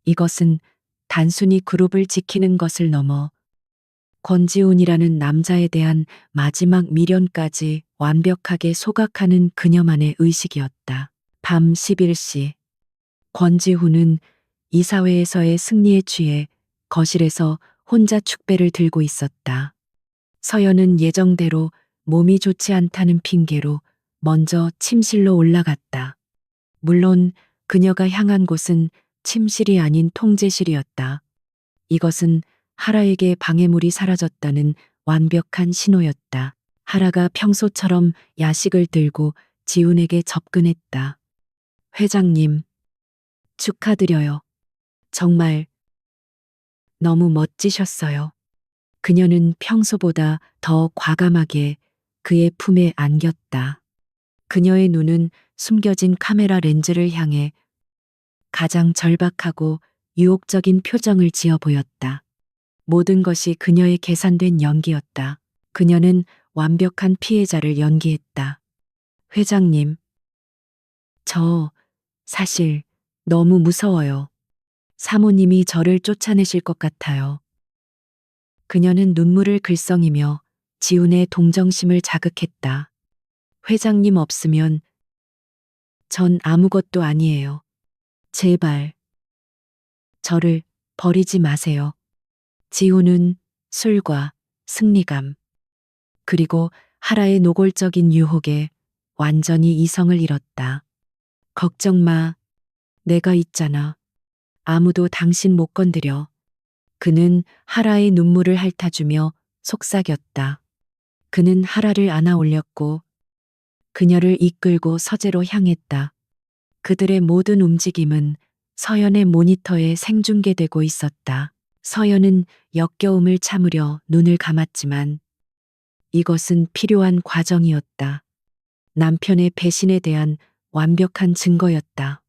A: 이것은 단순히 그룹을 지키는 것을 넘어 권지훈이라는 남자에 대한 마지막 미련까지 완벽하게 소각하는 그녀만의 의식이었다. 밤 11시. 권지훈은 이사회에서의 승리에 취해 거실에서 혼자 축배를 들고 있었다. 서연은 예정대로 몸이 좋지 않다는 핑계로 먼저 침실로 올라갔다. 물론 그녀가 향한 곳은 침실이 아닌 통제실이었다. 이것은 하라에게 방해물이 사라졌다는 완벽한 신호였다. 하라가 평소처럼 야식을 들고 지훈에게 접근했다. 회장님, 축하드려요. 정말 너무 멋지셨어요. 그녀는 평소보다 더 과감하게 그의 품에 안겼다. 그녀의 눈은 숨겨진 카메라 렌즈를 향해 가장 절박하고 유혹적인 표정을 지어 보였다. 모든 것이 그녀의 계산된 연기였다. 그녀는 완벽한 피해자를 연기했다. 회장님, 저 사실 너무 무서워요. 사모님이 저를 쫓아내실 것 같아요. 그녀는 눈물을 글썽이며 지훈의 동정심을 자극했다. 회장님 없으면 전 아무것도 아니에요. 제발 저를 버리지 마세요. 지훈은 술과 승리감, 그리고 하라의 노골적인 유혹에 완전히 이성을 잃었다. 걱정 마. 내가 있잖아. 아무도 당신 못 건드려. 그는 하라의 눈물을 핥아주며 속삭였다. 그는 하라를 안아 올렸고 그녀를 이끌고 서재로 향했다. 그들의 모든 움직임은 서연의 모니터에 생중계되고 있었다. 서연은 역겨움을 참으려 눈을 감았지만 이것은 필요한 과정이었다. 남편의 배신에 대한 완벽한 증거였다.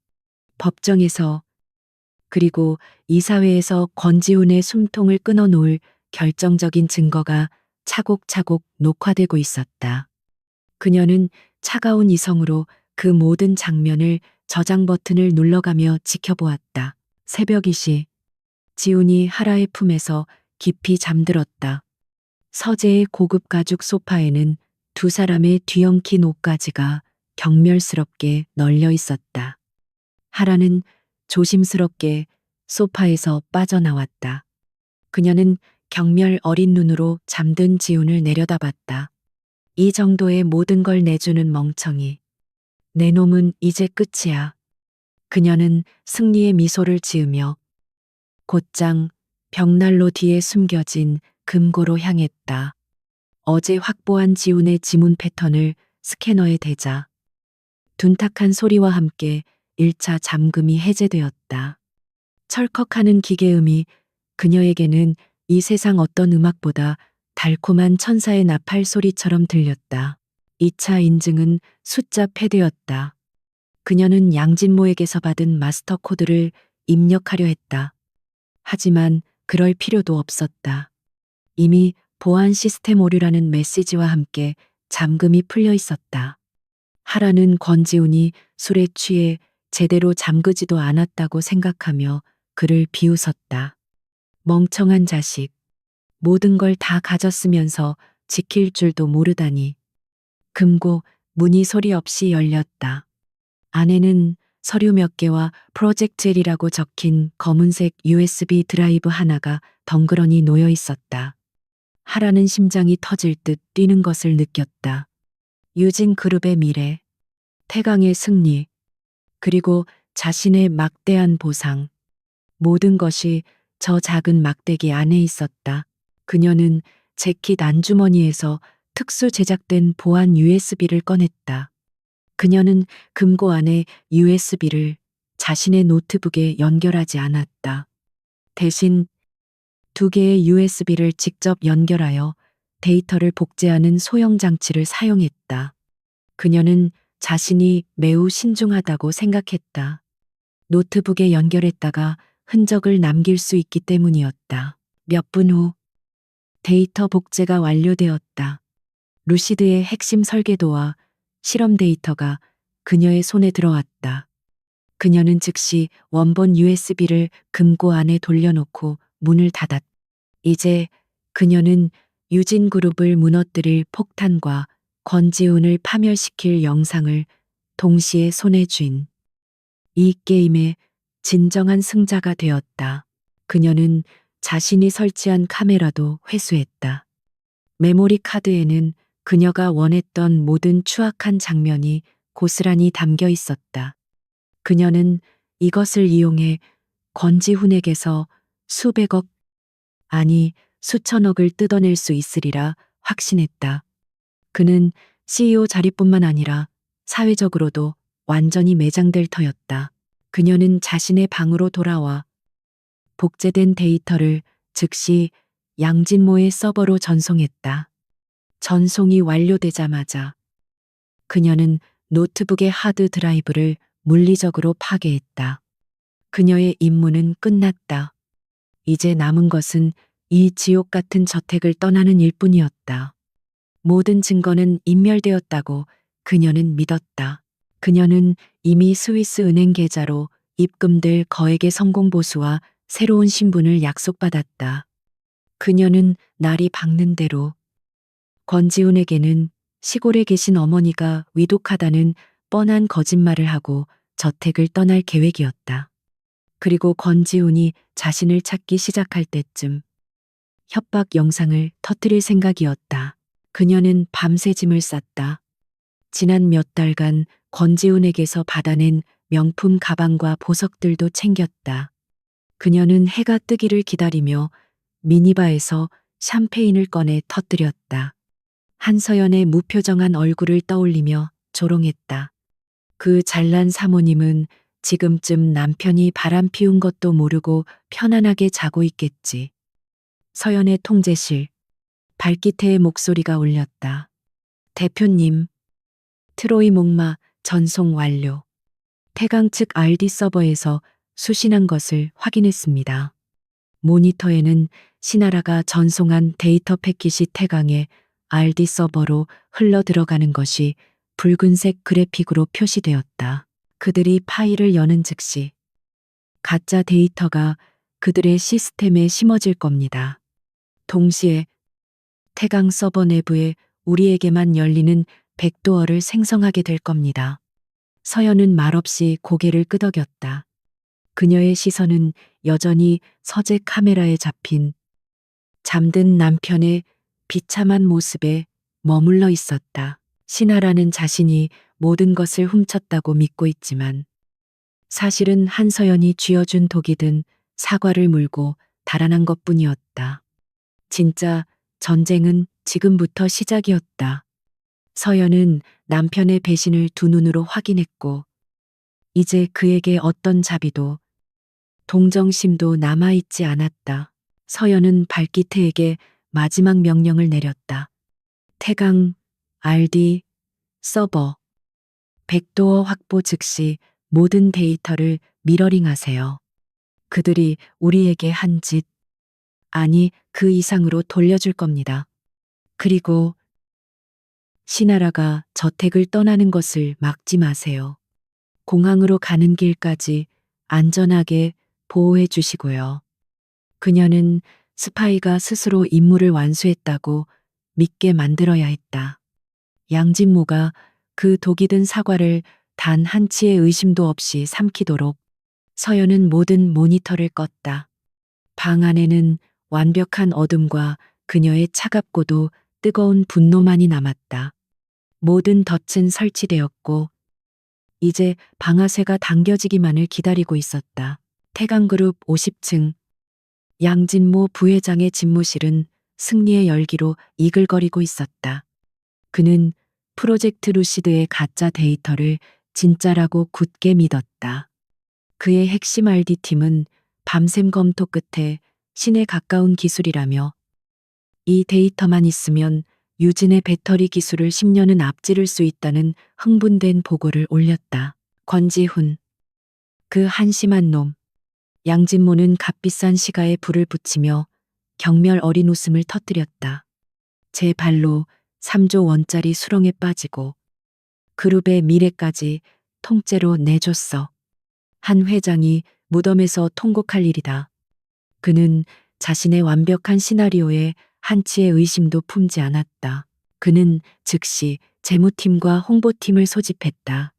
A: 법정에서, 그리고 이사회에서 권지훈의 숨통을 끊어놓을 결정적인 증거가 차곡차곡 녹화되고 있었다. 그녀는 차가운 이성으로 그 모든 장면을 저장 버튼을 눌러가며 지켜보았다. 새벽 2시, 지훈이 하라의 품에서 깊이 잠들었다. 서재의 고급 가죽 소파에는 두 사람의 뒤엉킨 옷가지가 경멸스럽게 널려 있었다. 하라는 조심스럽게 소파에서 빠져나왔다. 그녀는 경멸 어린 눈으로 잠든 지훈을 내려다봤다. 이 정도의 모든 걸 내주는 멍청이. 내 놈은 이제 끝이야. 그녀는 승리의 미소를 지으며 곧장 벽난로 뒤에 숨겨진 금고로 향했다. 어제 확보한 지훈의 지문 패턴을 스캐너에 대자 둔탁한 소리와 함께 1차 잠금이 해제되었다. 철컥하는 기계음이 그녀에게는 이 세상 어떤 음악보다 달콤한 천사의 나팔 소리처럼 들렸다. 2차 인증은 숫자 패드였다. 그녀는 양진모에게서 받은 마스터 코드를 입력하려 했다. 하지만 그럴 필요도 없었다. 이미 보안 시스템 오류라는 메시지와 함께 잠금이 풀려 있었다. 하라는 권지훈이 술에 취해 제대로 잠그지도 않았다고 생각하며 그를 비웃었다. 멍청한 자식. 모든 걸 다 가졌으면서 지킬 줄도 모르다니. 금고 문이 소리 없이 열렸다. 안에는 서류 몇 개와 프로젝트L이라고 적힌 검은색 USB 드라이브 하나가 덩그러니 놓여 있었다. 하라는 심장이 터질 듯 뛰는 것을 느꼈다. 유진 그룹의 미래, 태강의 승리, 그리고 자신의 막대한 보상. 모든 것이 저 작은 막대기 안에 있었다. 그녀는 재킷 안주머니에서 특수 제작된 보안 USB를 꺼냈다. 그녀는 금고 안에 USB를 자신의 노트북에 연결하지 않았다. 대신 두 개의 USB를 직접 연결하여 데이터를 복제하는 소형 장치를 사용했다. 그녀는 자신이 매우 신중하다고 생각했다. 노트북에 연결했다가 흔적을 남길 수 있기 때문이었다. 몇 분 후 데이터 복제가 완료되었다. 루시드의 핵심 설계도와 실험 데이터가 그녀의 손에 들어왔다. 그녀는 즉시 원본 USB를 금고 안에 돌려놓고 문을 닫았다. 이제 그녀는 유진 그룹을 무너뜨릴 폭탄과 권지훈을 파멸시킬 영상을 동시에 손에 쥔 이 게임의 진정한 승자가 되었다. 그녀는 자신이 설치한 카메라도 회수했다. 메모리 카드에는 그녀가 원했던 모든 추악한 장면이 고스란히 담겨 있었다. 그녀는 이것을 이용해 권지훈에게서 수백억, 아니 수천억을 뜯어낼 수 있으리라 확신했다. 그는 CEO 자리뿐만 아니라 사회적으로도 완전히 매장될 터였다. 그녀는 자신의 방으로 돌아와 복제된 데이터를 즉시 양진모의 서버로 전송했다. 전송이 완료되자마자 그녀는 노트북의 하드 드라이브를 물리적으로 파괴했다. 그녀의 임무는 끝났다. 이제 남은 것은 이 지옥 같은 저택을 떠나는 일뿐이었다. 모든 증거는 인멸되었다고 그녀는 믿었다. 그녀는 이미 스위스 은행 계좌로 입금될 거액의 성공 보수와 새로운 신분을 약속받았다. 그녀는 날이 밝는 대로 권지훈에게는 시골에 계신 어머니가 위독하다는 뻔한 거짓말을 하고 저택을 떠날 계획이었다. 그리고 권지훈이 자신을 찾기 시작할 때쯤 협박 영상을 터뜨릴 생각이었다. 그녀는 밤새 짐을 쌌다. 지난 몇 달간 권지훈에게서 받아낸 명품 가방과 보석들도 챙겼다. 그녀는 해가 뜨기를 기다리며 미니바에서 샴페인을 꺼내 터뜨렸다. 한서연의 무표정한 얼굴을 떠올리며 조롱했다. 그 잘난 사모님은 지금쯤 남편이 바람 피운 것도 모르고 편안하게 자고 있겠지. 서연의 통제실. 발기태의 목소리가 울렸다. 대표님, 트로이 목마 전송 완료. 태강 측 RD 서버에서 수신한 것을 확인했습니다. 모니터에는 신하라가 전송한 데이터 패킷이 태강의 RD 서버로 흘러 들어가는 것이 붉은색 그래픽으로 표시되었다. 그들이 파일을 여는 즉시 가짜 데이터가 그들의 시스템에 심어질 겁니다. 동시에 태강 서버 내부에 우리에게만 열리는 백도어를 생성하게 될 겁니다. 서연은 말없이 고개를 끄덕였다. 그녀의 시선은 여전히 서재 카메라에 잡힌 잠든 남편의 비참한 모습에 머물러 있었다. 신하라는 자신이 모든 것을 훔쳤다고 믿고 있지만 사실은 한서연이 쥐어준 독이 든 사과를 물고 달아난 것뿐이었다. 진짜 전쟁은 지금부터 시작이었다. 서연은 남편의 배신을 두 눈으로 확인했고 이제 그에게 어떤 자비도 동정심도 남아있지 않았다. 서연은 발기태에게 마지막 명령을 내렸다. 태강, RD, 서버, 백도어 확보 즉시 모든 데이터를 미러링하세요. 그들이 우리에게 한 짓, 아니 그 이상으로 돌려줄 겁니다. 그리고 신하라가 저택을 떠나는 것을 막지 마세요. 공항으로 가는 길까지 안전하게 보호해 주시고요. 그녀는 스파이가 스스로 임무를 완수했다고 믿게 만들어야 했다. 양진모가 그 독이 든 사과를 단 한 치의 의심도 없이 삼키도록 서연은 모든 모니터를 껐다. 방 안에는 완벽한 어둠과 그녀의 차갑고도 뜨거운 분노만이 남았다. 모든 덫은 설치되었고 이제 방아쇠가 당겨지기만을 기다리고 있었다. 태강그룹 50층. 양진모 부회장의 집무실은 승리의 열기로 이글거리고 있었다. 그는 프로젝트 루시드의 가짜 데이터를 진짜라고 굳게 믿었다. 그의 핵심 RD팀은 밤샘 검토 끝에 신에 가까운 기술이라며 이 데이터만 있으면 유진의 배터리 기술을 10년은 앞지를 수 있다는 흥분된 보고를 올렸다. 권지훈. 그 한심한 놈. 양진모는 값비싼 시가에 불을 붙이며 경멸 어린 웃음을 터뜨렸다. 제 발로 3조 원짜리 수렁에 빠지고 그룹의 미래까지 통째로 내줬어. 한 회장이 무덤에서 통곡할 일이다. 그는 자신의 완벽한 시나리오에 한치의 의심도 품지 않았다. 그는 즉시 재무팀과 홍보팀을 소집했다.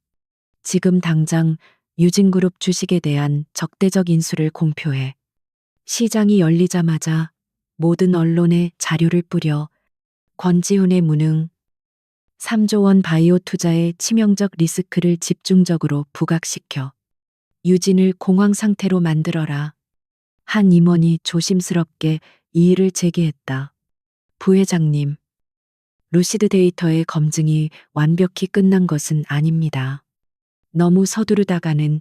A: 지금 당장 유진그룹 주식에 대한 적대적 인수를 공표해. 시장이 열리자마자 모든 언론에 자료를 뿌려. 권지훈의 무능. 3조 원 바이오 투자의 치명적 리스크를 집중적으로 부각시켜 유진을 공황 상태로 만들어라. 한 임원이 조심스럽게 이의를 제기했다. 부회장님, 루시드 데이터의 검증이 완벽히 끝난 것은 아닙니다. 너무 서두르다가는.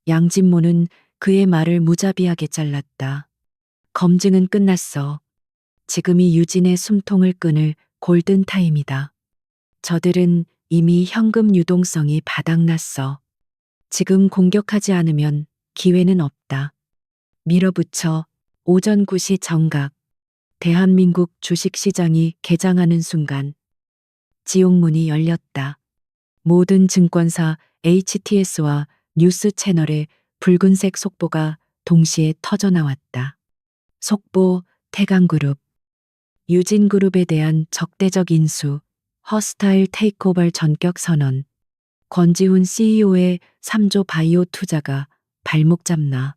A: 양진모는 그의 말을 무자비하게 잘랐다. 검증은 끝났어. 지금이 유진의 숨통을 끊을 골든타임이다. 저들은 이미 현금 유동성이 바닥났어. 지금 공격하지 않으면 기회는 없다. 밀어붙여. 오전 9시 정각. 대한민국 주식시장이 개장하는 순간 지옥문이 열렸다. 모든 증권사 HTS와 뉴스 채널에 붉은색 속보가 동시에 터져나왔다. 속보: 태강그룹. 유진그룹에 대한 적대적 인수, 허스타일 테이크오버 전격 선언. 권지훈 CEO의 3조 바이오 투자가 발목 잡나.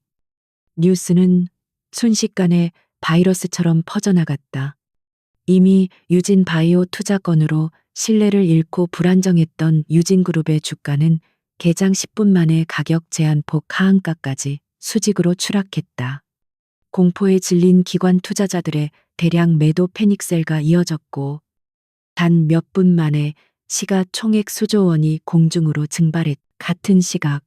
A: 뉴스는 순식간에 바이러스처럼 퍼져나갔다. 이미 유진 바이오 투자 건으로 신뢰를 잃고 불안정했던 유진그룹의 주가는 개장 10분 만에 가격 제한폭 하한가까지 수직으로 추락했다. 공포에 질린 기관 투자자들의 대량 매도 패닉셀가 이어졌고 단 몇 분 만에 시가 총액 수조 원이 공중으로 증발했. 같은 시각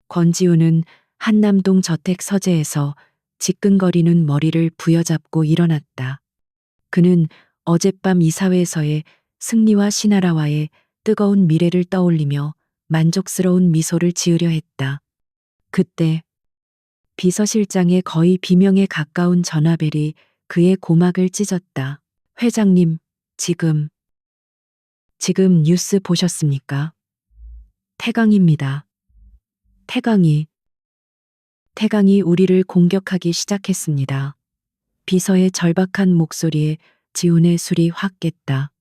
A: 권지훈은 한남동 저택 서재에서 지끈거리는 머리를 부여잡고 일어났다. 그는 어젯밤 이사회에서의 승리와 신하라와의 뜨거운 미래를 떠올리며 만족스러운 미소를 지으려 했다. 그때 비서실장의 거의 비명에 가까운 전화벨이 그의 고막을 찢었다. 회장님, 지금 뉴스 보셨습니까? 태강입니다. 태강이 우리를 공격하기 시작했습니다. 비서의 절박한 목소리에 지훈의 술이 확 깼다.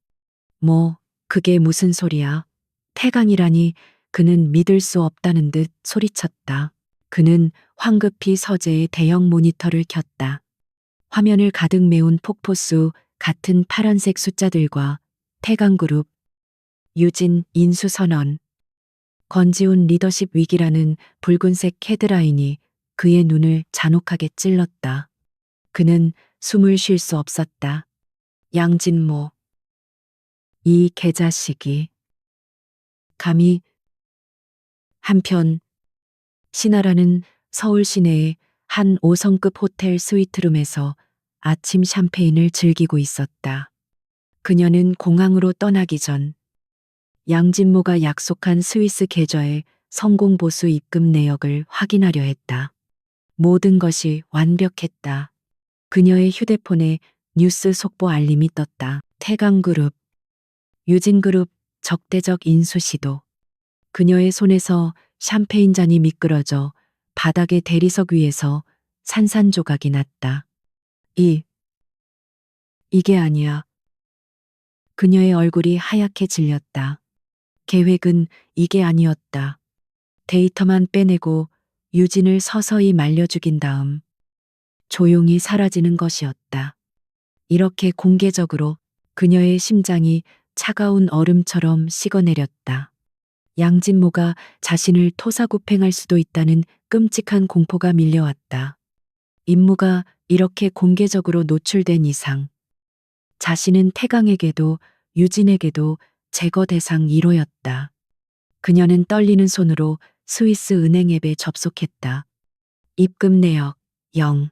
A: 뭐, 그게 무슨 소리야? 태강이라니. 그는 믿을 수 없다는 듯 소리쳤다. 그는 황급히 서재의 대형 모니터를 켰다. 화면을 가득 메운 폭포수 같은 파란색 숫자들과 태강그룹, 유진 인수선언, 권지훈 리더십 위기라는 붉은색 헤드라인이 그의 눈을 잔혹하게 찔렀다. 그는 숨을 쉴 수 없었다. 양진모. 이 개자식이. 감히. 한편 신하라는 서울 시내의 한 5성급 호텔 스위트룸에서 아침 샴페인을 즐기고 있었다. 그녀는 공항으로 떠나기 전 양진모가 약속한 스위스 계좌의 성공보수 입금 내역을 확인하려 했다. 모든 것이 완벽했다. 그녀의 휴대폰에 뉴스 속보 알림이 떴다. 태강그룹, 유진그룹 적대적 인수 시도. 그녀의 손에서 샴페인 잔이 미끄러져 바닥의 대리석 위에서 산산조각이 났다. 이게 아니야. 그녀의 얼굴이 하얗게 질렸다. 계획은 이게 아니었다. 데이터만 빼내고 유진을 서서히 말려 죽인 다음 조용히 사라지는 것이었다. 이렇게 공개적으로 그녀의 심장이 차가운 얼음처럼 식어내렸다. 양진모가 자신을 토사구팽할 수도 있다는 끔찍한 공포가 밀려왔다. 임무가 이렇게 공개적으로 노출된 이상 자신은 태강에게도 유진에게도 제거 대상 1호였다. 그녀는 떨리는 손으로 스위스 은행 앱에 접속했다. 입금 내역 0.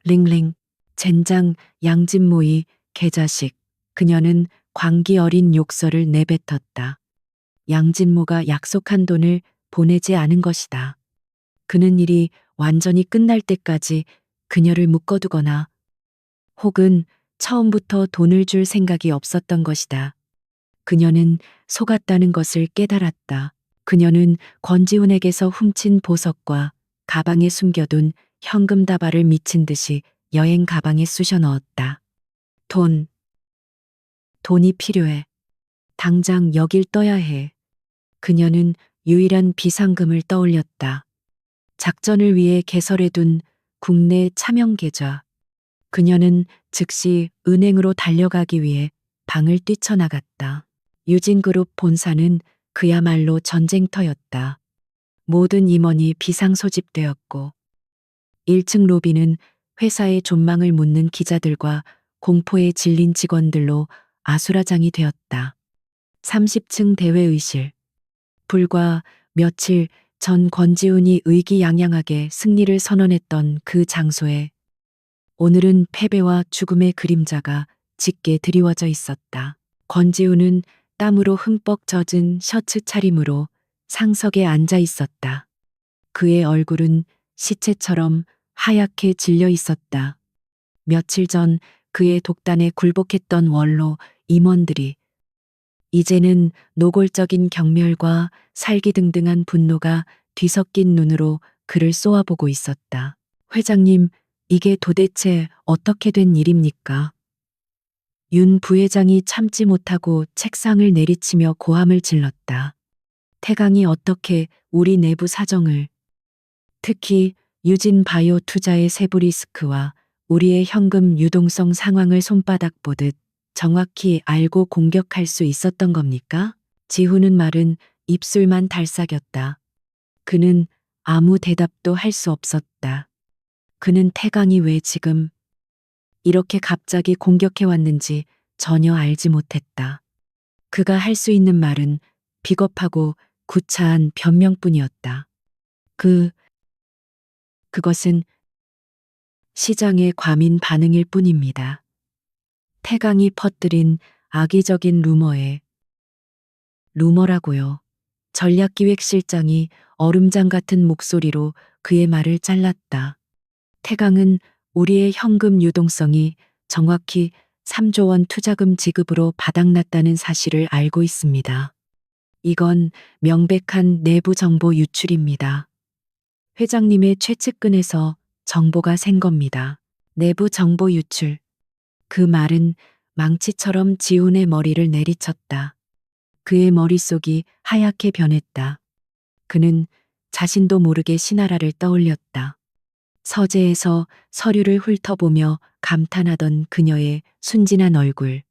A: 링링. 젠장 양진모의 계좌식. 그녀는 광기 어린 욕설을 내뱉었다. 양진모가 약속한 돈을 보내지 않은 것이다. 그는 일이 완전히 끝날 때까지 그녀를 묶어두거나 혹은 처음부터 돈을 줄 생각이 없었던 것이다. 그녀는 속았다는 것을 깨달았다. 그녀는 권지훈에게서 훔친 보석과 가방에 숨겨둔 현금 다발을 미친 듯이 여행 가방에 쑤셔 넣었다. 돈이 필요해. 당장 여길 떠야 해. 그녀는 유일한 비상금을 떠올렸다. 작전을 위해 개설해둔 국내 차명 계좌. 그녀는 즉시 은행으로 달려가기 위해 방을 뛰쳐나갔다. 유진그룹 본사는 그야말로 전쟁터였다. 모든 임원이 비상소집되었고 1층 로비는 회사의 존망을 묻는 기자들과 공포에 질린 직원들로 아수라장이 되었다. 30층 대회의실. 불과 며칠 전 권지훈이 의기양양하게 승리를 선언했던 그 장소에 오늘은 패배와 죽음의 그림자가 짙게 드리워져 있었다. 권지훈은 땀으로 흠뻑 젖은 셔츠 차림으로 상석에 앉아 있었다. 그의 얼굴은 시체처럼 하얗게 질려 있었다. 며칠 전 그의 독단에 굴복했던 원로 임원들이 이제는 노골적인 경멸과 살기등등한 분노가 뒤섞인 눈으로 그를 쏘아보고 있었다. 회장님, 이게 도대체 어떻게 된 일입니까? 윤 부회장이 참지 못하고 책상을 내리치며 고함을 질렀다. 태강이 어떻게 우리 내부 사정을, 특히 유진 바이오 투자의 세부 리스크와 우리의 현금 유동성 상황을 손바닥 보듯 정확히 알고 공격할 수 있었던 겁니까? 지훈은 말은 입술만 달싹였다. 그는 아무 대답도 할 수 없었다. 그는 태강이 왜 지금 이렇게 갑자기 공격해 왔는지 전혀 알지 못했다. 그가 할 수 있는 말은 비겁하고 구차한 변명뿐이었다. 그것은 시장의 과민 반응일 뿐입니다. 태강이 퍼뜨린 악의적인 루머라고요. 전략기획실장이 얼음장 같은 목소리로 그의 말을 잘랐다. 태강은 우리의 현금 유동성이 정확히 3조 원 투자금 지급으로 바닥났다는 사실을 알고 있습니다. 이건 명백한 내부 정보 유출입니다. 회장님의 최측근에서 정보가 샌 겁니다. 내부 정보 유출. 그 말은 망치처럼 지훈의 머리를 내리쳤다. 그의 머릿속이 하얗게 변했다. 그는 자신도 모르게 신하라를 떠올렸다. 서재에서 서류를 훑어보며 감탄하던 그녀의 순진한 얼굴.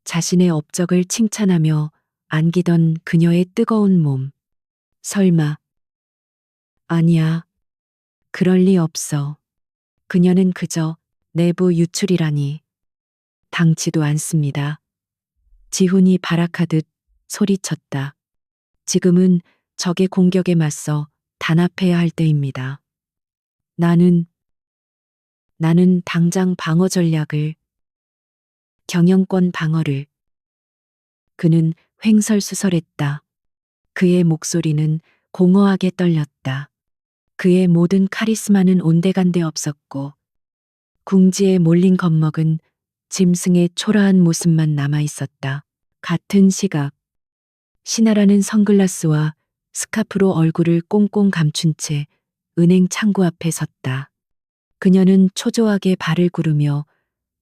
A: 자신의 업적을 칭찬하며 안기던 그녀의 뜨거운 몸. 설마. 아니야. 그럴 리 없어. 그녀는 그저 내부 유출이라니. 당치도 않습니다. 지훈이 발악하듯 소리쳤다. 지금은 적의 공격에 맞서 단합해야 할 때입니다. 나는 당장 방어 전략을, 경영권 방어를. 그는 횡설수설했다. 그의 목소리는 공허하게 떨렸다. 그의 모든 카리스마는 온데간데 없었고 궁지에 몰린 겁먹은 짐승의 초라한 모습만 남아 있었다. 같은 시각 신하라는 선글라스와 스카프로 얼굴을 꽁꽁 감춘 채 은행 창구 앞에 섰다. 그녀는 초조하게 발을 구르며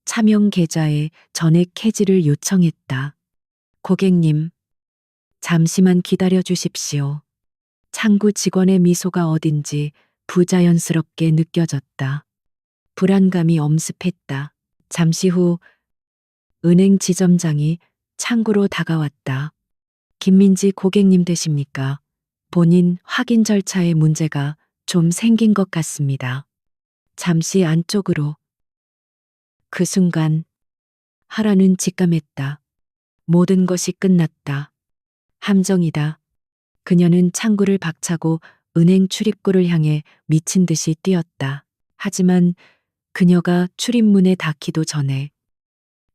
A: 차명 계좌에 전액 해지를 요청했다. 고객님, 잠시만 기다려 주십시오. 창구 직원의 미소가 어딘지 부자연스럽게 느껴졌다. 불안감이 엄습했다. 잠시 후 은행 지점장이 창구로 다가왔다. 김민지 고객님 되십니까? 본인 확인 절차에 문제가 좀 생긴 것 같습니다. 잠시 안쪽으로. 그 순간 하라는 직감했다. 모든 것이 끝났다. 함정이다. 그녀는 창구를 박차고 은행 출입구를 향해 미친 듯이 뛰었다. 하지만 그녀가 출입문에 닿기도 전에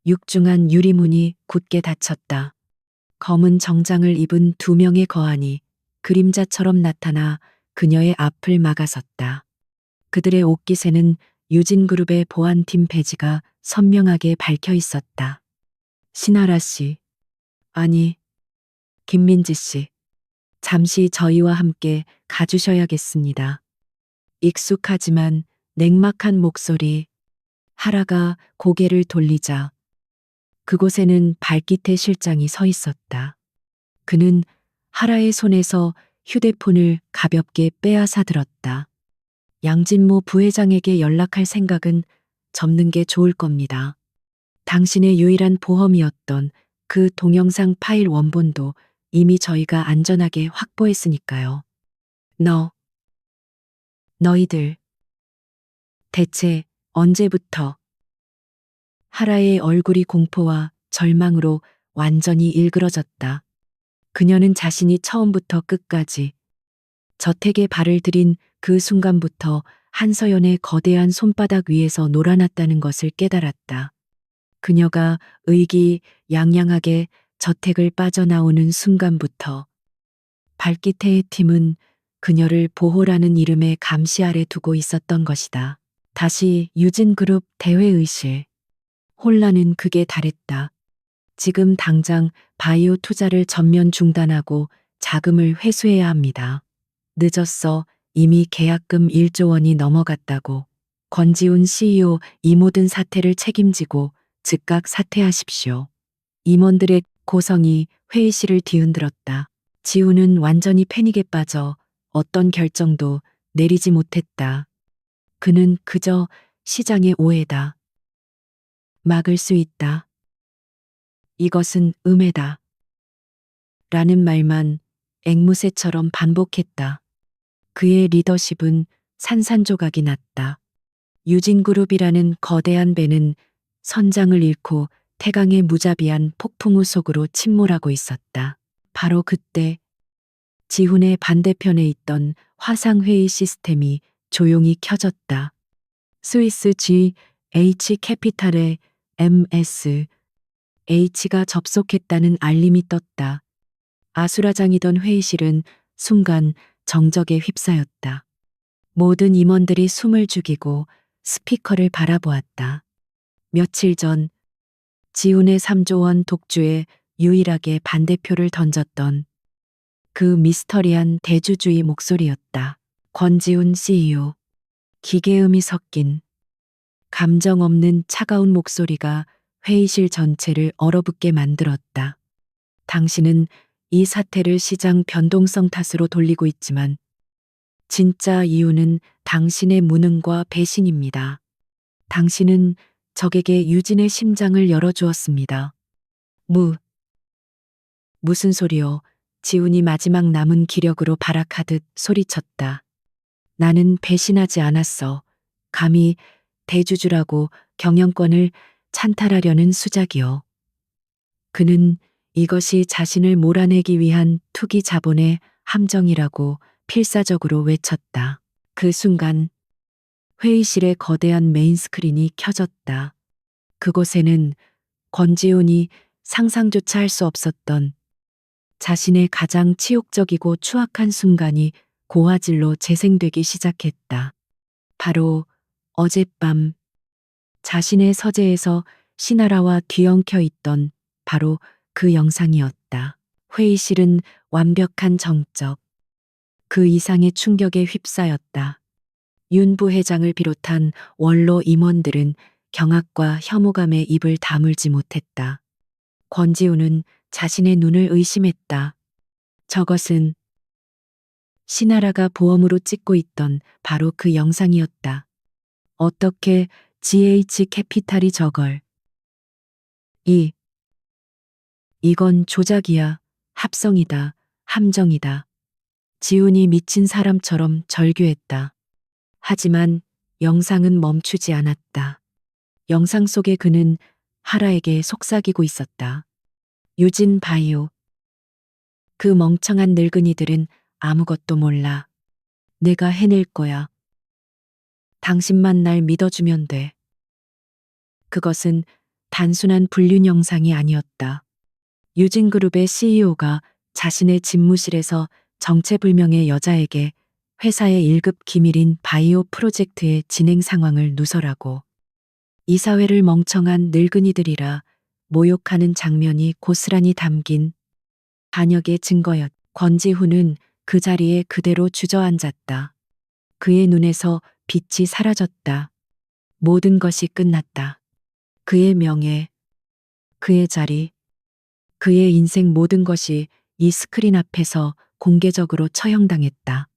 A: 육중한 유리문이 굳게 닫혔다. 검은 정장을 입은 두 명의 거한이 그림자처럼 나타나 그녀의 앞을 막아섰다. 그들의 옷깃에는 유진그룹의 보안팀 배지가 선명하게 밝혀 있었다. 신하라 씨. 아니, 김민지 씨. 잠시 저희와 함께 가주셔야겠습니다. 익숙하지만 냉막한 목소리. 하라가 고개를 돌리자 그곳에는 발기태 실장이 서 있었다. 그는 하라의 손에서 휴대폰을 가볍게 빼앗아 들었다. 양진모 부회장에게 연락할 생각은 접는 게 좋을 겁니다. 당신의 유일한 보험이었던 그 동영상 파일 원본도 이미 저희가 안전하게 확보했으니까요. 너희들 대체 언제부터? 하라의 얼굴이 공포와 절망으로 완전히 일그러졌다. 그녀는 자신이 처음부터 끝까지 저택에 발을 들인 그 순간부터 한서연의 거대한 손바닥 위에서 놀아났다는 것을 깨달았다. 그녀가 의기양양하게 저택을 빠져나오는 순간부터 발기태의 팀은 그녀를 보호라는 이름의 감시 아래 두고 있었던 것이다. 다시 유진그룹 대회의실. 혼란은 극에 달했다. 지금 당장 바이오 투자를 전면 중단하고 자금을 회수해야 합니다. 늦었어. 이미 계약금 1조 원이 넘어갔다고. 권지훈 CEO 이 모든 사태를 책임지고 즉각 사퇴하십시오. 임원들의 고성이 회의실을 뒤흔들었다. 지훈은 완전히 패닉에 빠져 어떤 결정도 내리지 못했다. 그는 그저 시장의 오해다. 막을 수 있다. 이것은 음해다. 라는 말만 앵무새처럼 반복했다. 그의 리더십은 산산조각이 났다. 유진그룹이라는 거대한 배는 선장을 잃고 태강의 무자비한 폭풍우 속으로 침몰하고 있었다. 바로 그때 지훈의 반대편에 있던 화상회의 시스템이 조용히 켜졌다. 스위스 GH 캐피탈의 MS H가 접속했다는 알림이 떴다. 아수라장이던 회의실은 순간 정적에 휩싸였다. 모든 임원들이 숨을 죽이고 스피커를 바라보았다. 며칠 전 지훈의 3조 원 독주에 유일하게 반대표를 던졌던 그 미스터리한 대주주의 목소리였다. 권지훈 CEO. 기계음이 섞인 감정 없는 차가운 목소리가 회의실 전체를 얼어붙게 만들었다. 당신은 이 사태를 시장 변동성 탓으로 돌리고 있지만 진짜 이유는 당신의 무능과 배신입니다. 당신은 적에게 유진의 심장을 열어주었습니다. 무슨 소리요? 지훈이 마지막 남은 기력으로 발악하듯 소리쳤다. 나는 배신하지 않았어. 감히 대주주라고 경영권을 찬탈하려는 수작이요. 그는 이것이 자신을 몰아내기 위한 투기 자본의 함정이라고 필사적으로 외쳤다. 그 순간 회의실의 거대한 메인 스크린이 켜졌다. 그곳에는 권지훈이 상상조차 할 수 없었던 자신의 가장 치욕적이고 추악한 순간이 고화질로 재생되기 시작했다. 바로 어젯밤 자신의 서재에서 신하라와 뒤엉켜 있던 바로 그 영상이었다. 회의실은 완벽한 정적. 그 이상의 충격에 휩싸였다. 윤 부회장을 비롯한 원로 임원들은 경악과 혐오감에 입을 다물지 못했다. 권지훈은 자신의 눈을 의심했다. 저것은 신하라가 보험으로 찍고 있던 바로 그 영상이었다. 어떻게 GH 캐피탈이 저걸? 이건 조작이야. 합성이다. 함정이다. 지훈이 미친 사람처럼 절규했다. 하지만 영상은 멈추지 않았다. 영상 속의 그는 하라에게 속삭이고 있었다. 유진 바이오. 그 멍청한 늙은이들은 아무것도 몰라. 내가 해낼 거야. 당신만 날 믿어주면 돼. 그것은 단순한 불륜 영상이 아니었다. 유진그룹의 CEO가 자신의 집무실에서 정체불명의 여자에게 회사의 1급 기밀인 바이오 프로젝트의 진행 상황을 누설하고 이사회를 멍청한 늙은이들이라 모욕하는 장면이 고스란히 담긴 반역의 증거였. 권지훈은 그 자리에 그대로 주저앉았다. 그의 눈에서 빛이 사라졌다. 모든 것이 끝났다. 그의 명예, 그의 자리, 그의 인생 모든 것이 이 스크린 앞에서 공개적으로 처형당했다.